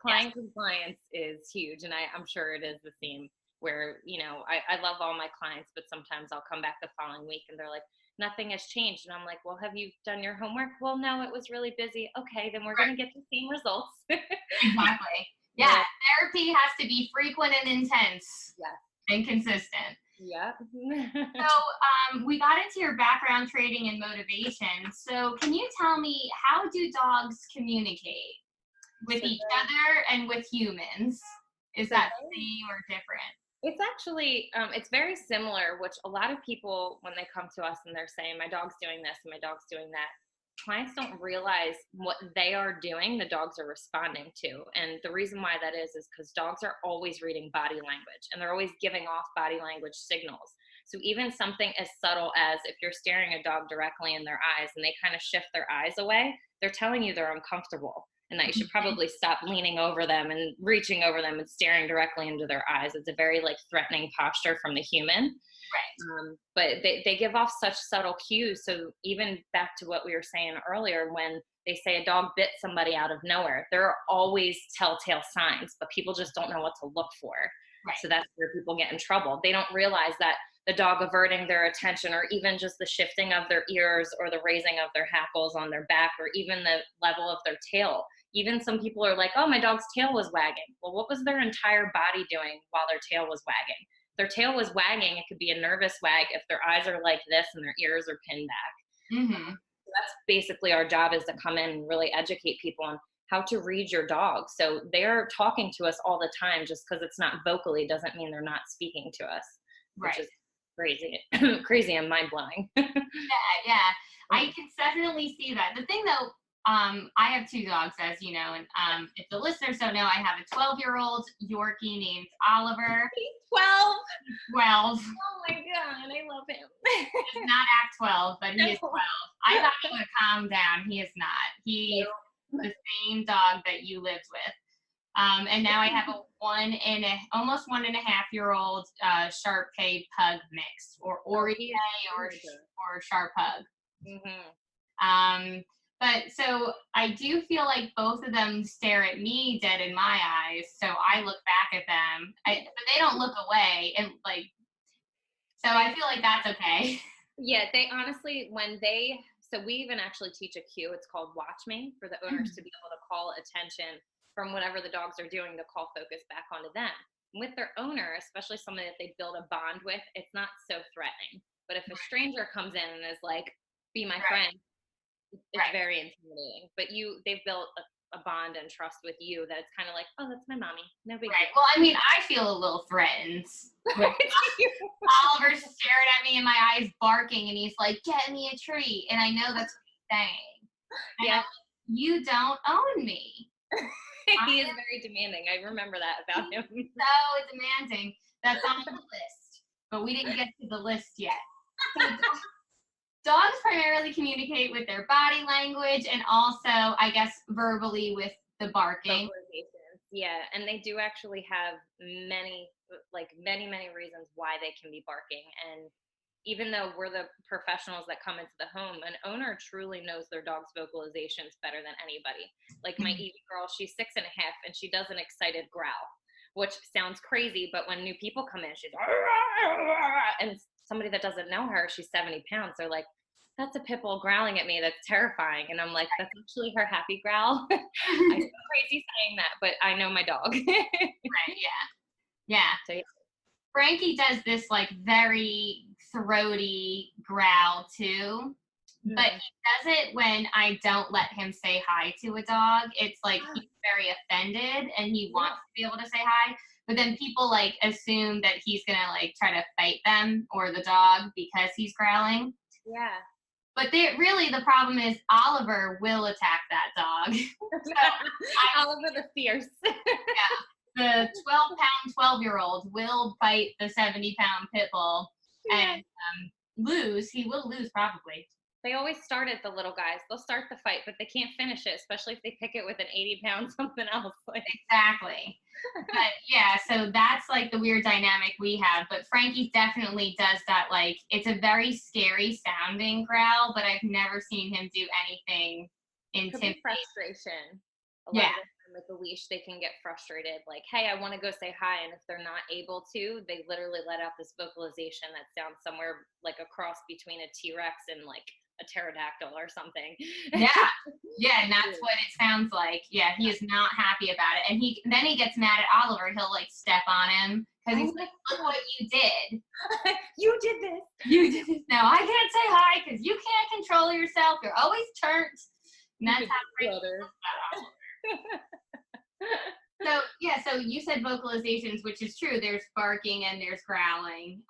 client compliance is huge, and I'm sure it is the same where, you know, I love all my clients, but sometimes I'll come back the following week and they're like, nothing has changed. And I'm like, well, have you done your homework? Well, no, it was really busy. Okay, then we're going to get the same results. Exactly. Yeah, therapy has to be frequent and intense. Yeah. And consistent. Yeah. So we got into your background, training, and motivation. So can you tell me, how do dogs communicate with each other and with humans? Is that the same or different? It's actually, it's very similar, which a lot of people, when they come to us and they're saying, my dog's doing this and my dog's doing that, clients don't realize what they are doing, the dogs are responding to. And the reason why that is because dogs are always reading body language, and they're always giving off body language signals. So even something as subtle as if you're staring a dog directly in their eyes and they kind of shift their eyes away, they're telling you they're uncomfortable, and that you should probably stop leaning over them and reaching over them and staring directly into their eyes. It's a very like threatening posture from the human. Right. But they give off such subtle cues. So even back to what we were saying earlier, when they say a dog bit somebody out of nowhere, there are always telltale signs, but people just don't know what to look for. Right. So that's where people get in trouble. They don't realize that the dog averting their attention, or even just the shifting of their ears, or the raising of their hackles on their back, or even the level of their tail. Even some people are like, oh, my dog's tail was wagging. Well, what was their entire body doing while their tail was wagging? If their tail was wagging, it could be a nervous wag if their eyes are like this and their ears are pinned back. Mm-hmm. So that's basically our job, is to come in and really educate people on how to read your dog. So they're talking to us all the time. Just because it's not vocally doesn't mean they're not speaking to us, which is crazy, crazy and mind-blowing. Yeah. I can definitely see that. The thing though, I have 2 dogs, as you know, and if the listeners don't know, I have a 12-year-old Yorkie named Oliver. He's 12. 12. Oh my God, I love him. He does not act 12, but he is 12. I thought he would calm down. He is not. He's the same dog that you lived with. And now I have a almost 1.5-year-old Shar-Pei pug mix, or Oriente or Shar Pug. Mm-hmm. But so I do feel like both of them stare at me dead in my eyes, so I look back at them, but they don't look away, and like, so I feel like that's okay. Yeah, they honestly, so we even actually teach a cue. It's called watch me, for the owners to be able to call attention from whatever the dogs are doing, to call focus back onto them. With their owner, especially somebody that they build a bond with, it's not so threatening. But if a stranger comes in and is like, be my friend, it's very intimidating. But they've built a bond and trust with you that it's kind of like, oh, that's my mommy. No big deal. Well, I mean, I feel a little threatened. Oliver's staring at me in my eyes, barking, and he's like, get me a treat. And I know that's what he's saying. And Yeah. I'm like, you don't own me. He is very demanding. I remember that about him. So demanding. That's on the list. But we didn't get to the list yet. So dogs primarily communicate with their body language and also, I guess, verbally with the barking. Vocalizations. Yeah, and they do actually have many reasons why they can be barking. And even though we're the professionals that come into the home, an owner truly knows their dog's vocalizations better than anybody. Like my Evie girl, she's 6.5 and she does an excited growl, which sounds crazy, but when new people come in, she's and somebody that doesn't know her, she's 70 pounds, they're like, that's a pit bull growling at me. That's terrifying. And I'm like, that's actually her happy growl. I feel crazy saying that, but I know my dog. Right, yeah. So, yeah. Frankie does this like very throaty growl too, but he does it when I don't let him say hi to a dog. It's like he's very offended and he wants to be able to say hi, but then people like assume that he's gonna like try to fight them or the dog because he's growling. Yeah. But really the problem is Oliver will attack that dog. Oliver the fierce. Yeah. The 12-pound 12-year-old will fight the 70-pound pit bull and lose. He will lose probably. They always start at the little guys. They'll start the fight, but they can't finish it, especially if they pick it with an 80-pound something else. Exactly. But yeah, so that's like the weird dynamic we have. But Frankie definitely does that. Like, it's a very scary sounding growl, but I've never seen him do anything intimidating. Frustration. A lot of the time with the leash, they can get frustrated. Like, hey, I want to go say hi. And if they're not able to, they literally let out this vocalization that sounds somewhere like a cross between a T-Rex and like a pterodactyl or something. Yeah, and that's what it sounds like. Yeah, he is not happy about it, and then he gets mad at Oliver. He'll like step on him because he's like, "Look what you did! You did this! You did this! Now I can't say hi because you can't control yourself. You're always turned." And that's how Frankie feels about Oliver. So you said vocalizations, which is true. There's barking and there's growling.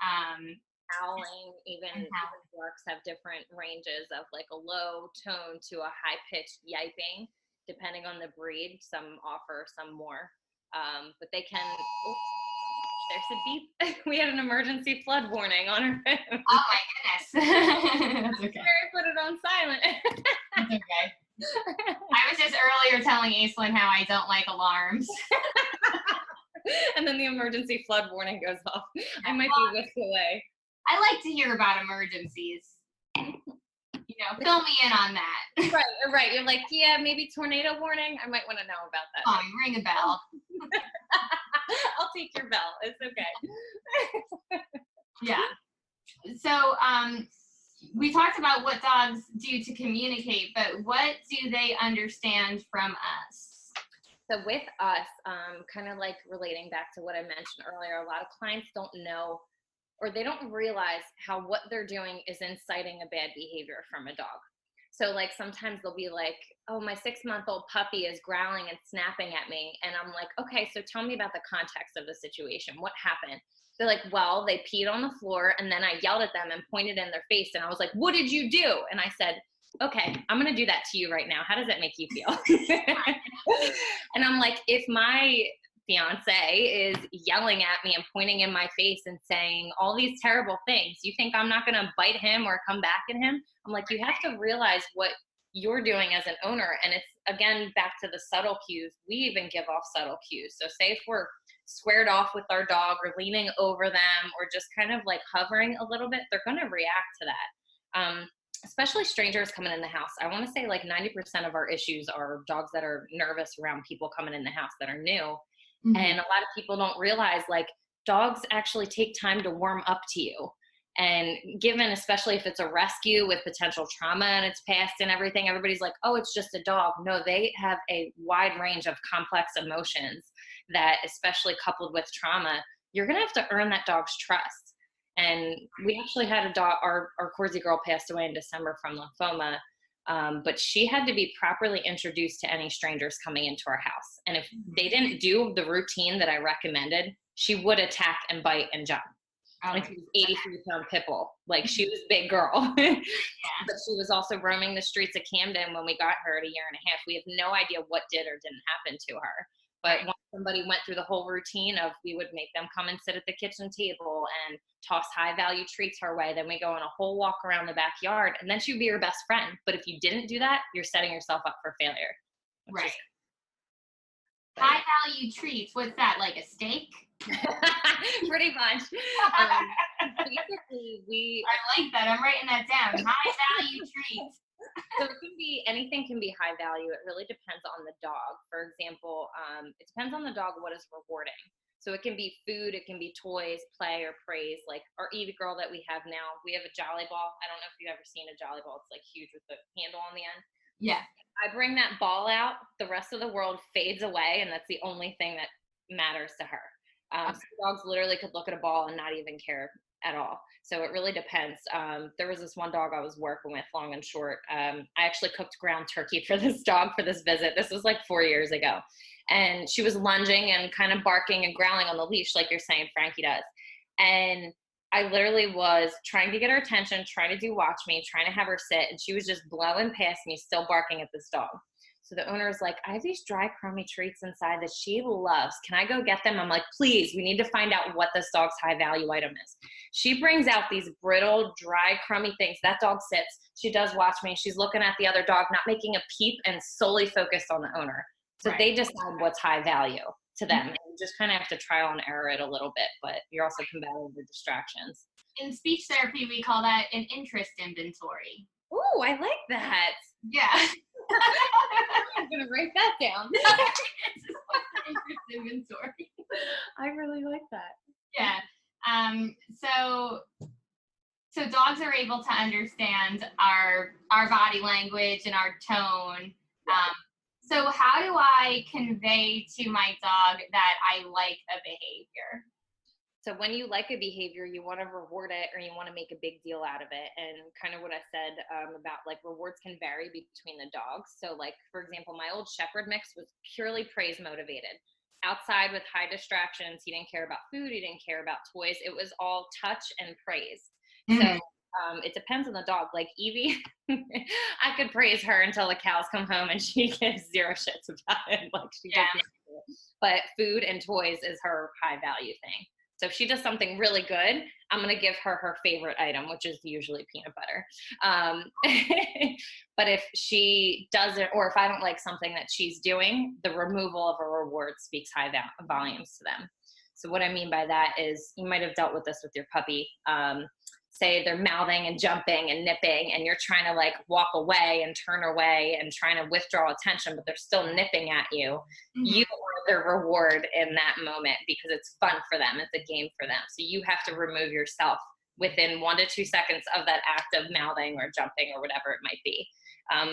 Howling, even barks have different ranges of like a low tone to a high pitched yiping, depending on the breed. Some offer some more, but they can. There's a beep. We had an emergency flood warning on our phone. Oh my goodness. That's okay. I put it on silent. That's okay. I was just earlier telling Aislinn how I don't like alarms. And then the emergency flood warning goes off. I might be whisked away. I like to hear about emergencies. You know, fill me in on that. Right. You're like, yeah, maybe tornado warning. I might want to know about that. Oh, ring a bell. I'll take your bell. It's okay. Yeah. So, we talked about what dogs do to communicate, but what do they understand from us? So with us, kind of like relating back to what I mentioned earlier, a lot of clients don't know or they don't realize how what they're doing is inciting a bad behavior from a dog. So like sometimes they'll be like, oh, my 6-month-old puppy is growling and snapping at me. And I'm like, okay, so tell me about the context of the situation. What happened? They're like, well, they peed on the floor and then I yelled at them and pointed in their face. And I was like, what did you do? And I said, okay, I'm going to do that to you right now. How does that make you feel? And I'm like, if my fiance is yelling at me and pointing in my face and saying all these terrible things, you think I'm not going to bite him or come back at him? I'm like, you have to realize what you're doing as an owner. And it's, again, back to the subtle cues. We even give off subtle cues. So say if we're squared off with our dog or leaning over them or just kind of like hovering a little bit, they're going to react to that. Especially strangers coming in the house. I want to say like 90% of our issues are dogs that are nervous around people coming in the house that are new. Mm-hmm. And a lot of people don't realize like dogs actually take time to warm up to you. And given, especially if it's a rescue with potential trauma in its past and everything, everybody's like, oh, it's just a dog. No, they have a wide range of complex emotions that, especially coupled with trauma, you're going to have to earn that dog's trust. And we actually had a dog, our Corsi girl passed away in December from lymphoma, but she had to be properly introduced to any strangers coming into our house. And if they didn't do the routine that I recommended, she would attack and bite and jump. Like she was 83-pound pit bull. Like she was a big girl. Yeah. But she was also roaming the streets of Camden when we got her at 1.5 years. We have no idea what did or didn't happen to her. But once somebody went through the whole routine of, we would make them come and sit at the kitchen table and toss high value treats her way. Then we go on a whole walk around the backyard, and then she'd be your best friend. But if you didn't do that, you're setting yourself up for failure. Right. High value treats. What's that? Like a steak? Pretty much. Basically, I like that. I'm writing that down. High value treats. So anything can be high value. It really depends on the dog. For example, it depends on the dog what is rewarding. So it can be food, it can be toys, play, or praise. Like our Evie girl that we have now, we have a Jolly Ball. I don't know if you've ever seen a Jolly Ball. It's like huge with the handle on the end. Yeah. I bring that ball out, the rest of the world fades away, and that's the only thing that matters to her. Some dogs literally could look at a ball and not even care at all. So it really depends. There was this one dog I was working with, long and short. I actually cooked ground turkey for this dog for this visit. This was like 4 years ago. And she was lunging and kind of barking and growling on the leash, like you're saying Frankie does. And I literally was trying to get her attention, trying to do watch me, trying to have her sit, and she was just blowing past me, still barking at this dog. So the owner was like, I have these dry, crummy treats inside that she loves. Can I go get them? I'm like, please, we need to find out what this dog's high value item is. She brings out these brittle, dry, crummy things. That dog sits. She does watch me. She's looking at the other dog, not making a peep, and solely focused on the owner. So Right. They decide what's high value to them. And you just kind of have to trial and error it a little bit, but you're also combating the distractions. In speech therapy, we call that an interest inventory. Ooh, I like that. Yeah. I'm going to write that down. It's an interest inventory. I really like that. Yeah. So dogs are able to understand our body language and our tone. So how do I convey to my dog that I like a behavior? So when you like a behavior, you want to reward it, or you want to make a big deal out of it. And kind of what I said about like rewards can vary between the dogs. So like, for example, my old Shepherd mix was purely praise motivated. Outside with high distractions, he didn't care about food, he didn't care about toys. It was all touch and praise. Mm-hmm. So it depends on the dog. Like Evie, I could praise her until the cows come home and she gives zero shits about it. Like she does not do it. But food and toys is her high value thing. So if she does something really good, I'm going to give her her favorite item, which is usually peanut butter. But if she doesn't, or if I don't like something that she's doing, the removal of a reward speaks high volumes to them. So what I mean by that is, you might have dealt with this with your puppy. Say they're mouthing and jumping and nipping, and you're trying to like walk away and turn away and trying to withdraw attention, but they're still nipping at you. Mm-hmm. You are the reward in that moment because it's fun for them. It's a game for them. So you have to remove yourself within 1 to 2 seconds of that act of mouthing or jumping or whatever it might be.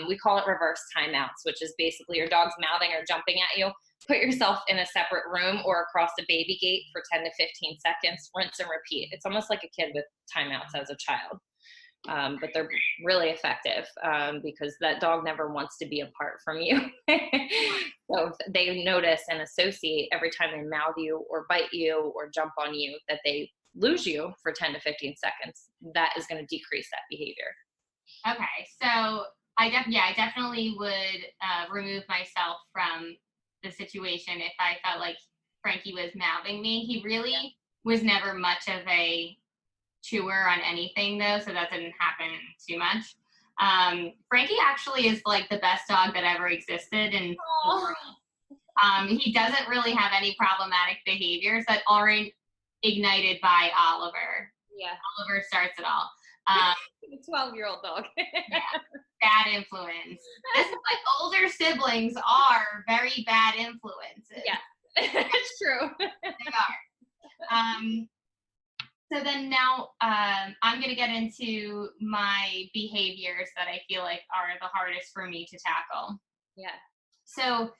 We call it reverse timeouts, which is basically your dog's mouthing or jumping at you. Put yourself in a separate room or across the baby gate for 10 to 15 seconds, rinse and repeat. It's almost like a kid with timeouts as a child. But they're really effective because that dog never wants to be apart from you. So if they notice and associate every time they mouth you or bite you or jump on you that they lose you for 10 to 15 seconds, that is going to decrease that behavior. Okay, so I definitely would remove myself from the situation if I felt like Frankie was mouthing me. He really was never much of a chewer on anything though, so that didn't happen too much. Frankie actually is like the best dog that ever existed, and he doesn't really have any problematic behaviors that aren't ignited by Oliver. Yeah, Oliver starts it all. The 12-year-old dog. Yeah, bad influence. This is like older siblings are very bad influences. Yeah, it's true. They are. So then now I'm going to get into my behaviors that I feel like are the hardest for me to tackle. Yeah. So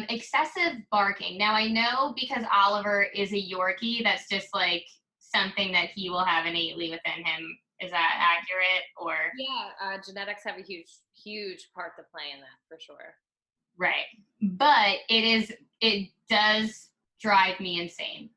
excessive barking. Now I know because Oliver is a Yorkie, that's just like something that he will have innately within him. Is that accurate? Or yeah, genetics have a huge part to play in that for sure. Right, but it does drive me insane.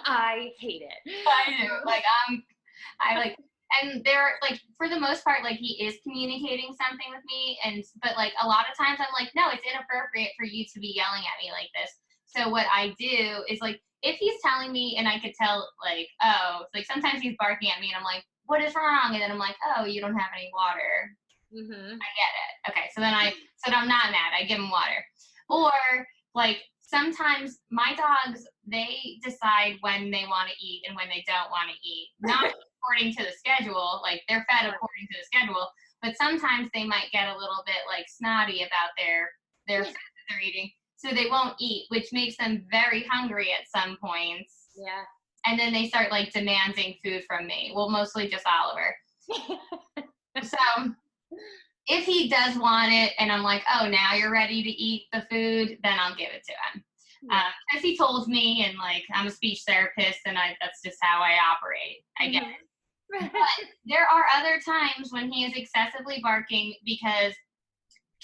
I hate it. I do. Like And they're like, for the most part, like he is communicating something with me, but like a lot of times I'm like, no, it's inappropriate for you to be yelling at me like this. So what I do is like, if he's telling me and I could tell like, oh, it's like sometimes he's barking at me and I'm like, what is wrong? And then I'm like, oh, you don't have any water. Mm-hmm. I get it. Okay, so then I'm not mad. I give him water. Or like sometimes my dogs, they decide when they want to eat and when they don't want to eat. Not according to the schedule, like they're fed according to the schedule, but sometimes they might get a little bit like snotty about their food that they're eating, so they won't eat, which makes them very hungry at some points. Yeah. And then they start like demanding food from me. Well, mostly just Oliver. So if he does want it and I'm like, oh, now you're ready to eat the food, then I'll give it to him. Because he told me, and like I'm a speech therapist, and that's just how I operate. I get it. But there are other times when he is excessively barking because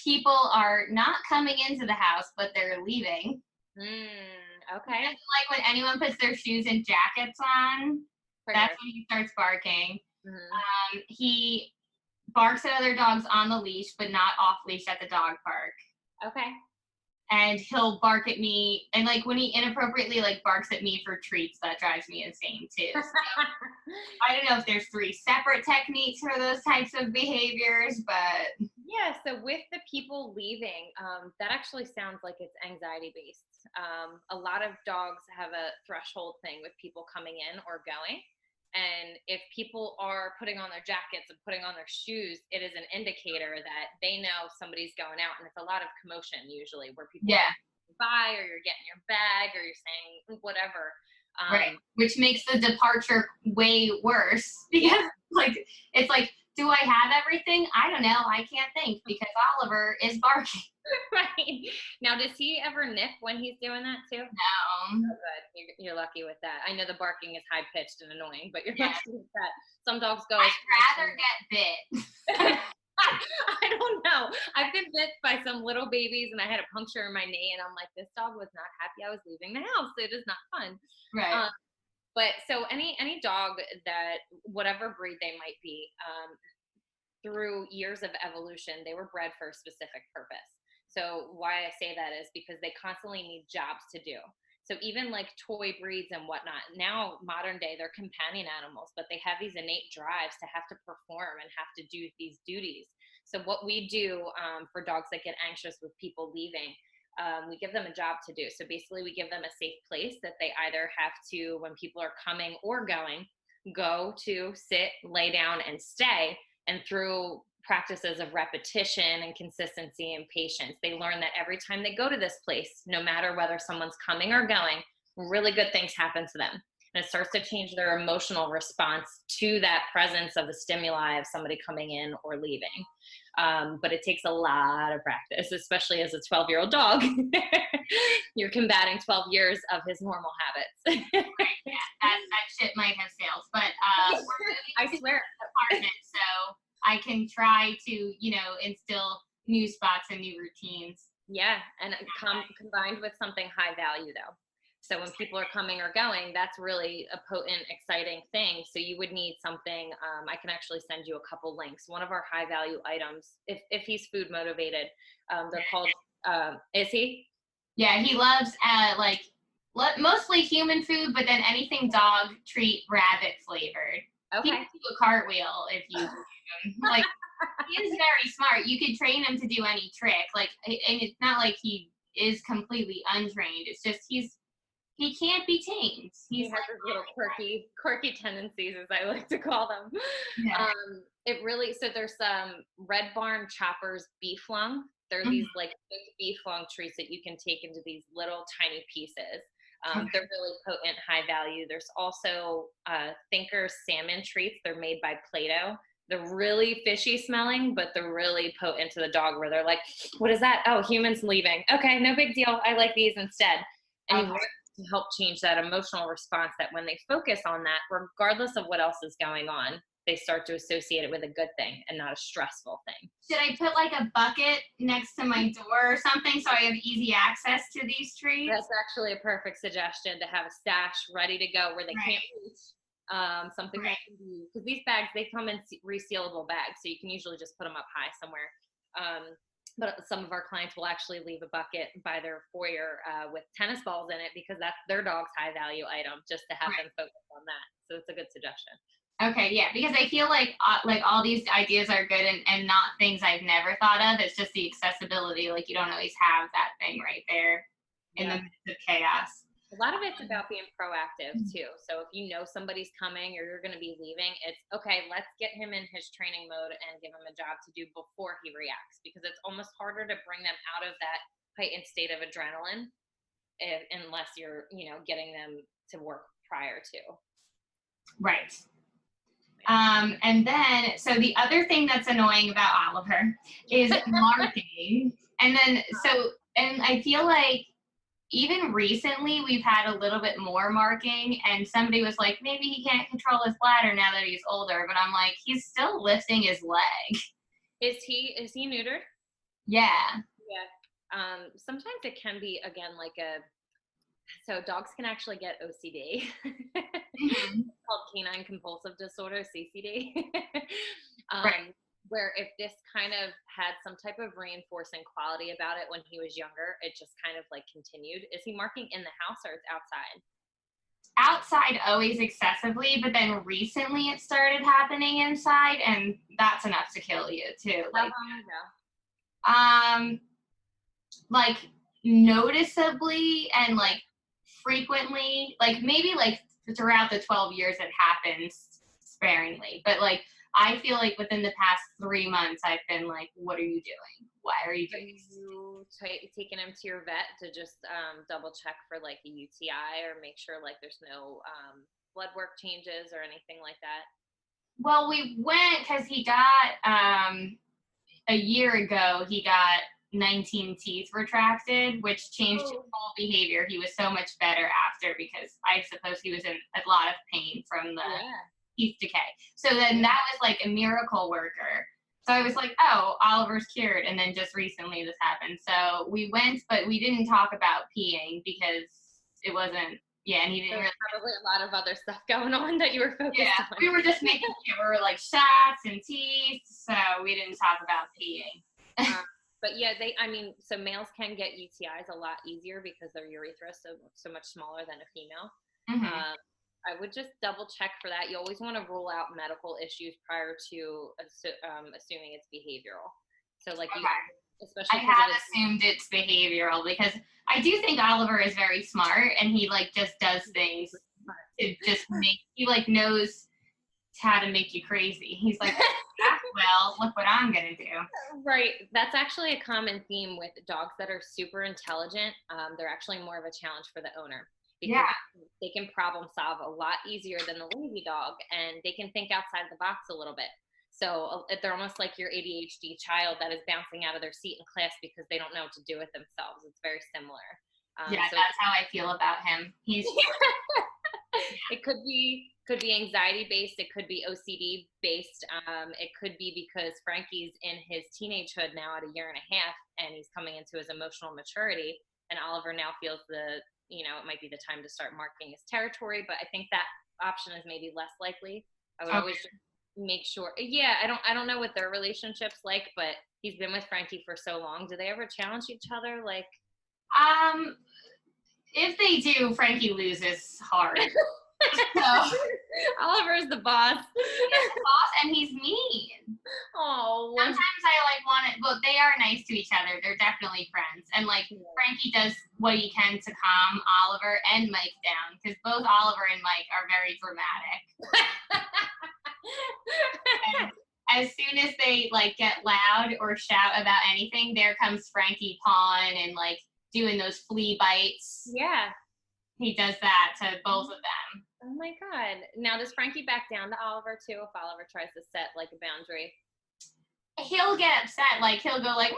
people are not coming into the house, but they're leaving. Okay. Like when anyone puts their shoes and jackets on, that's when he starts barking. Mm-hmm. He barks at other dogs on the leash, but not off leash at the dog park. Okay. And he'll bark at me, and like when he inappropriately like barks at me for treats, that drives me insane too. So, I don't know if there's 3 separate techniques for those types of behaviors, but yeah. So with the people leaving, that actually sounds like it's anxiety based. A lot of dogs have a threshold thing with people coming in or going. And if people are putting on their jackets and putting on their shoes, it is an indicator that they know somebody's going out. And it's a lot of commotion usually where people are by, or you're getting your bag, or you're saying whatever. Right. Which makes the departure way worse because like it's like, do I have everything? I don't know. I can't think because Oliver is barking. Right. Now, does he ever nip when he's doing that too? No. Oh, good. You're lucky with that. I know the barking is high pitched and annoying, but you're lucky with that. Some dogs go. I'd rather get bit. I don't know. I've been bit by some little babies, and I had a puncture in my knee, and I'm like, this dog was not happy I was leaving the house. It is not fun. Right. But so any dog that, whatever breed they might be, through years of evolution, they were bred for a specific purpose. So why I say that is because they constantly need jobs to do. So even like toy breeds and whatnot, now modern day, they're companion animals, but they have these innate drives to have to perform and have to do these duties. So what we do for dogs that get anxious with people leaving, we give them a job to do. So basically we give them a safe place that they either have to, when people are coming or going, go to, sit, lay down, and stay. And through practices of repetition and consistency and patience, they learn that every time they go to this place, no matter whether someone's coming or going, really good things happen to them. And it starts to change their emotional response to that presence of the stimuli of somebody coming in or leaving. But it takes a lot of practice, especially as a 12-year-old dog. You're combating 12 years of his normal habits. Right, yeah, that shit might have failed. But I swear. Apartment, so I can try to, instill new spots and new routines. Yeah, and combined with something high value though. So when people are coming or going, that's really a potent, exciting thing. So you would need something, I can actually send you a couple links. One of our high value items, if he's food motivated, they're called, is he? Yeah, he loves mostly human food, but then anything dog treat rabbit flavored. Okay. He can do a cartwheel if you like. He is very smart. You could train him to do any trick. Like, and it's not like he is completely untrained. It's just he can't be tamed. He has his little quirky tendencies, as I like to call them. Yeah. So there's some Red Barn Choppers beef lung. They're these like big beef lung treats that you can take into these little tiny pieces. They're really potent, high value. There's also Thinker's salmon treats. They're made by Play-Doh. They're really fishy smelling, but they're really potent to the dog where they're like, what is that? Oh, humans leaving. Okay, no big deal. I like these instead. And you want to help change that emotional response that when they focus on that, regardless of what else is going on, they start to associate it with a good thing and not a stressful thing. Should I put like a bucket next to my door or something so I have easy access to these treats? That's actually a perfect suggestion, to have a stash ready to go where they can't reach. Something that can be, because these bags, they come in resealable bags, so you can usually just put them up high somewhere. But some of our clients will actually leave a bucket by their foyer with tennis balls in it, because that's their dog's high value item, just to have them focus on that. So it's a good suggestion. Okay, yeah, because I feel like all these ideas are good and not things I've never thought of. It's just the accessibility. Like, you don't always have that thing right there in the midst of chaos. A lot of it's about being proactive too. So if you know somebody's coming or you're going to be leaving, it's okay, let's get him in his training mode and give him a job to do before he reacts, because it's almost harder to bring them out of that heightened state of adrenaline unless you're, getting them to work prior to. Right. And then, so the other thing that's annoying about Oliver is marking. And then, and I feel like even recently we've had a little bit more marking, and somebody was like, maybe he can't control his bladder now that he's older, but I'm like, he's still lifting his leg. Is he neutered? Yeah. Yeah. Sometimes it can be, again, so dogs can actually get OCD. It's called canine compulsive disorder, CCD. Where if this kind of had some type of reinforcing quality about it when he was younger, it just kind of continued. Is he marking in the house or it's outside? Outside always excessively, but then recently it started happening inside, and that's enough to kill you too. How long ago? Noticeably and frequently, maybe throughout the 12 years it happens sparingly, but I feel like within the past 3 months I've been like, what are you doing? Why are you doing this? Have you taken him to your vet to just double check for a UTI, or make sure there's no blood work changes or anything like that? Well, we went because he got a year ago he got 19 teeth retracted, which changed his whole behavior. He was so much better after, because I suppose he was in a lot of pain from the teeth decay. So then that was a miracle worker. So I was like, oh, Oliver's cured. And then just recently this happened. So we went, but we didn't talk about peeing because it wasn't, and he didn't really. Probably a lot of other stuff going on that you were focused on. We were just making sure, shots and teeth. So we didn't talk about peeing. But so males can get UTIs a lot easier because their urethra is so much smaller than a female. Mm-hmm. I would just double check for that. You always want to rule out medical issues prior to assuming it's behavioral. So especially I have assumed it's behavioral, because I do think Oliver is very smart, and he just does things to just he knows how to make you crazy. He's like, well, look what I'm gonna do. Right. That's actually a common theme with dogs that are super intelligent. They're actually more of a challenge for the owner, because they can problem solve a lot easier than the lazy dog, and they can think outside the box a little bit. So they're almost like your ADHD child that is bouncing out of their seat in class because they don't know what to do with themselves. It's very similar. So that's how I feel about him. He's It could be anxiety based. It could be OCD based. It could be because Frankie's in his teenagehood now at 1.5 years, and he's coming into his emotional maturity, and Oliver now feels it might be the time to start marking his territory. But I think that option is maybe less likely. I would always just make sure. I don't know what their relationship's like, but he's been with Frankie for so long. Do they ever challenge each other? If they do, Frankie loses hard. So Oliver's the boss. He's the boss, and he's mean. Oh. Sometimes I want it. Well, they are nice to each other. They're definitely friends. And Frankie does what he can to calm Oliver and Mike down, because both Oliver and Mike are very dramatic. And as soon as they get loud or shout about anything, there comes Frankie pawing and doing those flea bites. Yeah. He does that to both of them. Oh my God. Now, does Frankie back down to Oliver too if Oliver tries to set a boundary? He'll get upset. He'll go and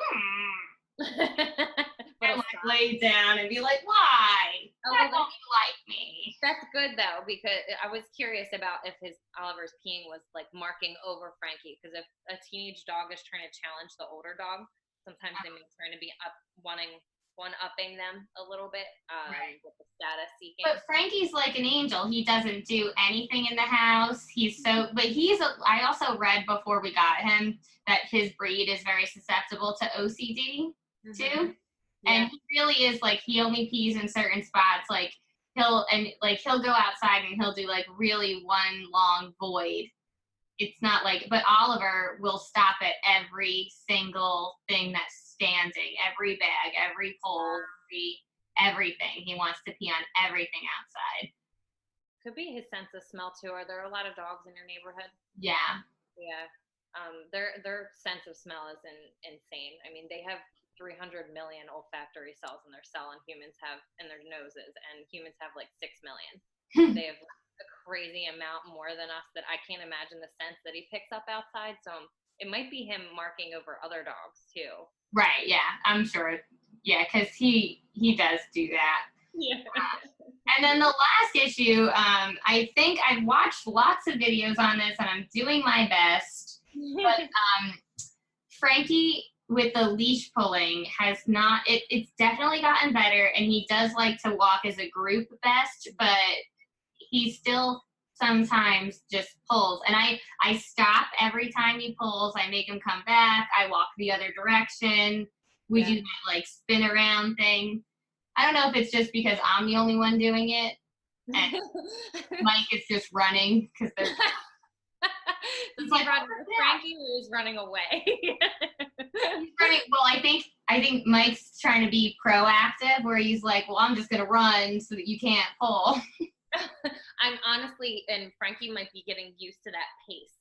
lay down and be like, why? Why don't you like me? That's good though, because I was curious about if Oliver's peeing was marking over Frankie, because if a teenage dog is trying to challenge the older dog, sometimes they may turn to be up wanting one-upping them a little bit Right. with the status seeking. But Frankie's like an angel. He doesn't do anything in the house. I also read before we got him that his breed is very susceptible to OCD too. And he really is like, he only pees in certain spots. Like he'll go outside and he'll do like really one long void. It's not like, but Oliver will stop at every single thing that's standing, every bag, every pole, everything. He wants to pee on everything outside. Could be his sense of smell too. Are there a lot of dogs in your neighborhood? Yeah. Yeah. Their sense of smell is insane. I mean, they have 300 million olfactory cells in their cell, and humans have in their noses, and humans have like 6 million. They have a crazy amount more than us that I can't imagine the scents that he picks up outside. So it might be him marking over other dogs too. Right. Yeah, I'm sure. Yeah, because he does do that. Yeah. And then the last issue, I think I've watched lots of videos on this, and I'm doing my best. But Frankie with the leash pulling has not. It's definitely gotten better, and he does like to walk as a group best, but he still sometimes just pulls. And I stop every time he pulls. I make him come back. I walk the other direction. We do that like spin around thing. I don't know if it's just because I'm the only one doing it, and Mike is just running because they're. Does he run with Frankie, or is running away? He's running. Well, I think Mike's trying to be proactive, where he's like, "Well, I'm just gonna run so that you can't pull." I'm honestly, and Frankie might be getting used to that pace.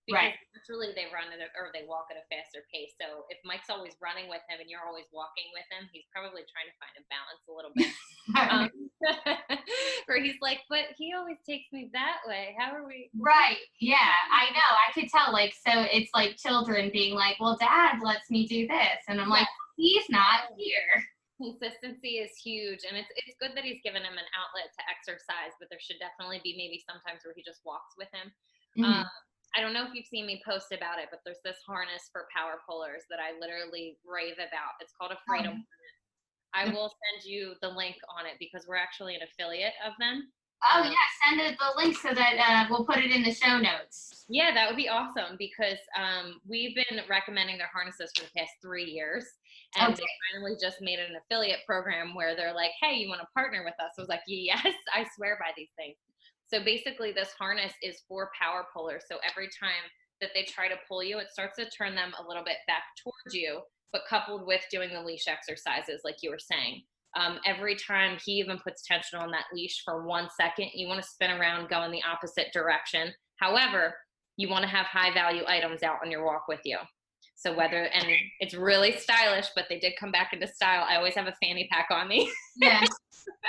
Because naturally they run or they walk at a faster pace. So if Mike's always running with him and you're always walking with him, he's probably trying to find a balance a little bit. Where he's like, but he always takes me that way. How are we? Right. Yeah, I know. I could tell. Like, so it's like children being like, well, Dad lets me do this. And I'm like, he's not here. Consistency is huge. And it's good that he's given him an outlet to exercise, but there should definitely be maybe sometimes where he just walks with him. Mm-hmm. I don't know if you've seen me post about it, but there's this harness for power pullers that I literally rave about. It's called a Freedom Harness. I will send you the link on it because we're actually an affiliate of them. Oh, yeah. Send the link so that we'll put it in the show notes. Yeah, that would be awesome because we've been recommending their harnesses for the past 3 years. And they finally just made an affiliate program where they're like, hey, you want to partner with us? I was like, yes, I swear by these things. So basically this harness is for power pullers. So every time that they try to pull you, it starts to turn them a little bit back towards you, but coupled with doing the leash exercises, like you were saying. Every time he even puts tension on that leash for 1 second, you want to spin around, go in the opposite direction. However, you want to have high value items out on your walk with you. So and it's really stylish, but they did come back into style. I always have a fanny pack on me. Yeah,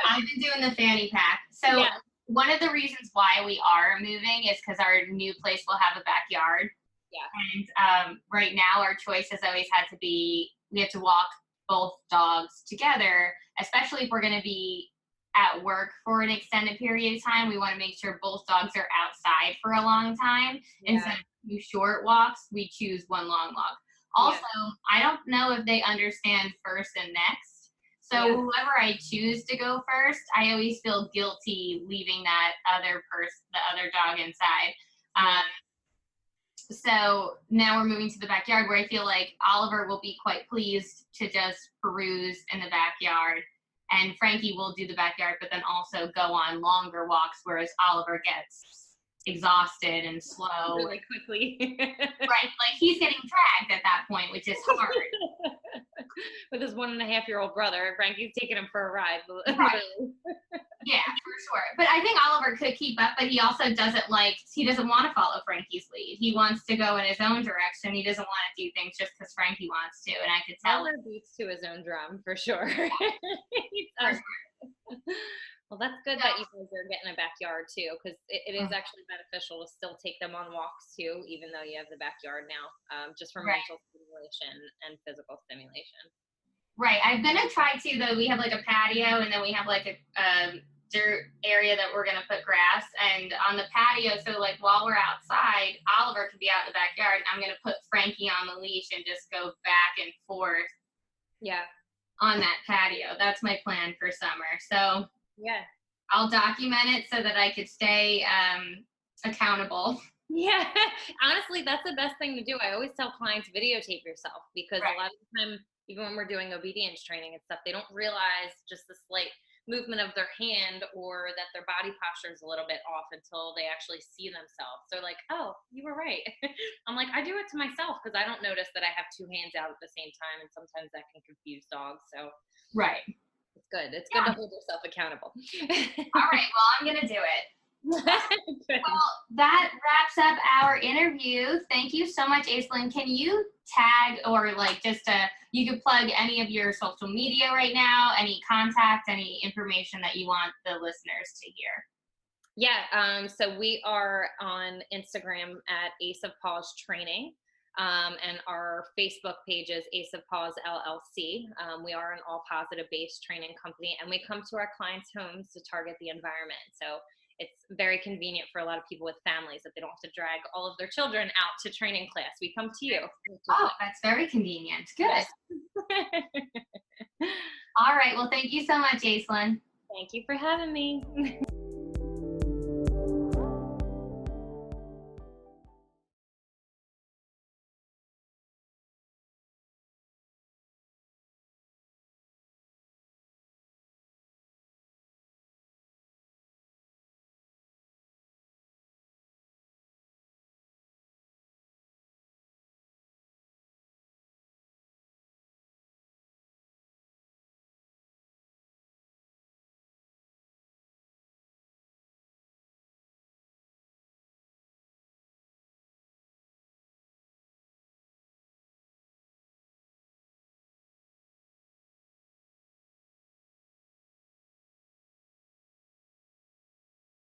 I've been doing the fanny pack. So one of the reasons why we are moving is because our new place will have a backyard. Yeah. And right now our choice has always had to be, we have to walk both dogs together, especially if we're going to be at work for an extended period of time. We want to make sure both dogs are outside for a long time. Yeah. Instead of 2 short walks, we choose 1 long walk. Also, I don't know if they understand first and next. So whoever I choose to go first, I always feel guilty leaving that the other dog inside. So now we're moving to the backyard where I feel like Oliver will be quite pleased to just peruse in the backyard. And Frankie will do the backyard, but then also go on longer walks, whereas Oliver gets exhausted and slow. Really quickly. Right. Like he's getting dragged at that point, which is hard. With his 1.5-year-old brother, Frankie's taking him for a ride. Right. Yeah, for sure. But I think Oliver could keep up, but he also doesn't want to follow Frankie's lead. He wants to go in his own direction. He doesn't want to do things just because Frankie wants to, and I could tell. Oliver beats to his own drum, for sure. Well, that's good that you guys are getting a backyard too, because it is actually beneficial to still take them on walks too, even though you have the backyard now, just for mental stimulation and physical stimulation. Right. I'm going to try to, though, we have like a patio and then we have like a dirt area that we're going to put grass. And on the patio, so like while we're outside, Oliver could be out in the backyard. And I'm going to put Frankie on the leash and just go back and forth. Yeah. on that patio. That's my plan for summer. So Yeah. I'll document it so that I could stay accountable. Yeah, honestly, that's the best thing to do. I always tell clients, videotape yourself, because Right. a lot of the time, even when we're doing obedience training and stuff, they don't realize just the slight movement of their hand or that their body posture is a little bit off until they actually see themselves. They're like, oh, you were right. I'm like, I do it to myself because I don't notice that I have two hands out at the same time, and sometimes that can confuse dogs. So Right. it's good. It's good to hold yourself accountable. All right. Well, I'm going to do it. Good. Well, that wraps up our interview. Thank you so much, Aislinn. Can you tag or like just you could plug any of your social media right now, any contact, any information that you want the listeners to hear? Yeah, so we are on Instagram at Ace of Paws Training, and our Facebook page is Ace of Paws LLC. We are an all positive based training company, and we come to our clients' homes to target the environment. So it's very convenient for a lot of people with families that they don't have to drag all of their children out to training class. We come to you. Oh, that's very convenient. Good. All right. Well, thank you so much, Aislinn. Thank you for having me.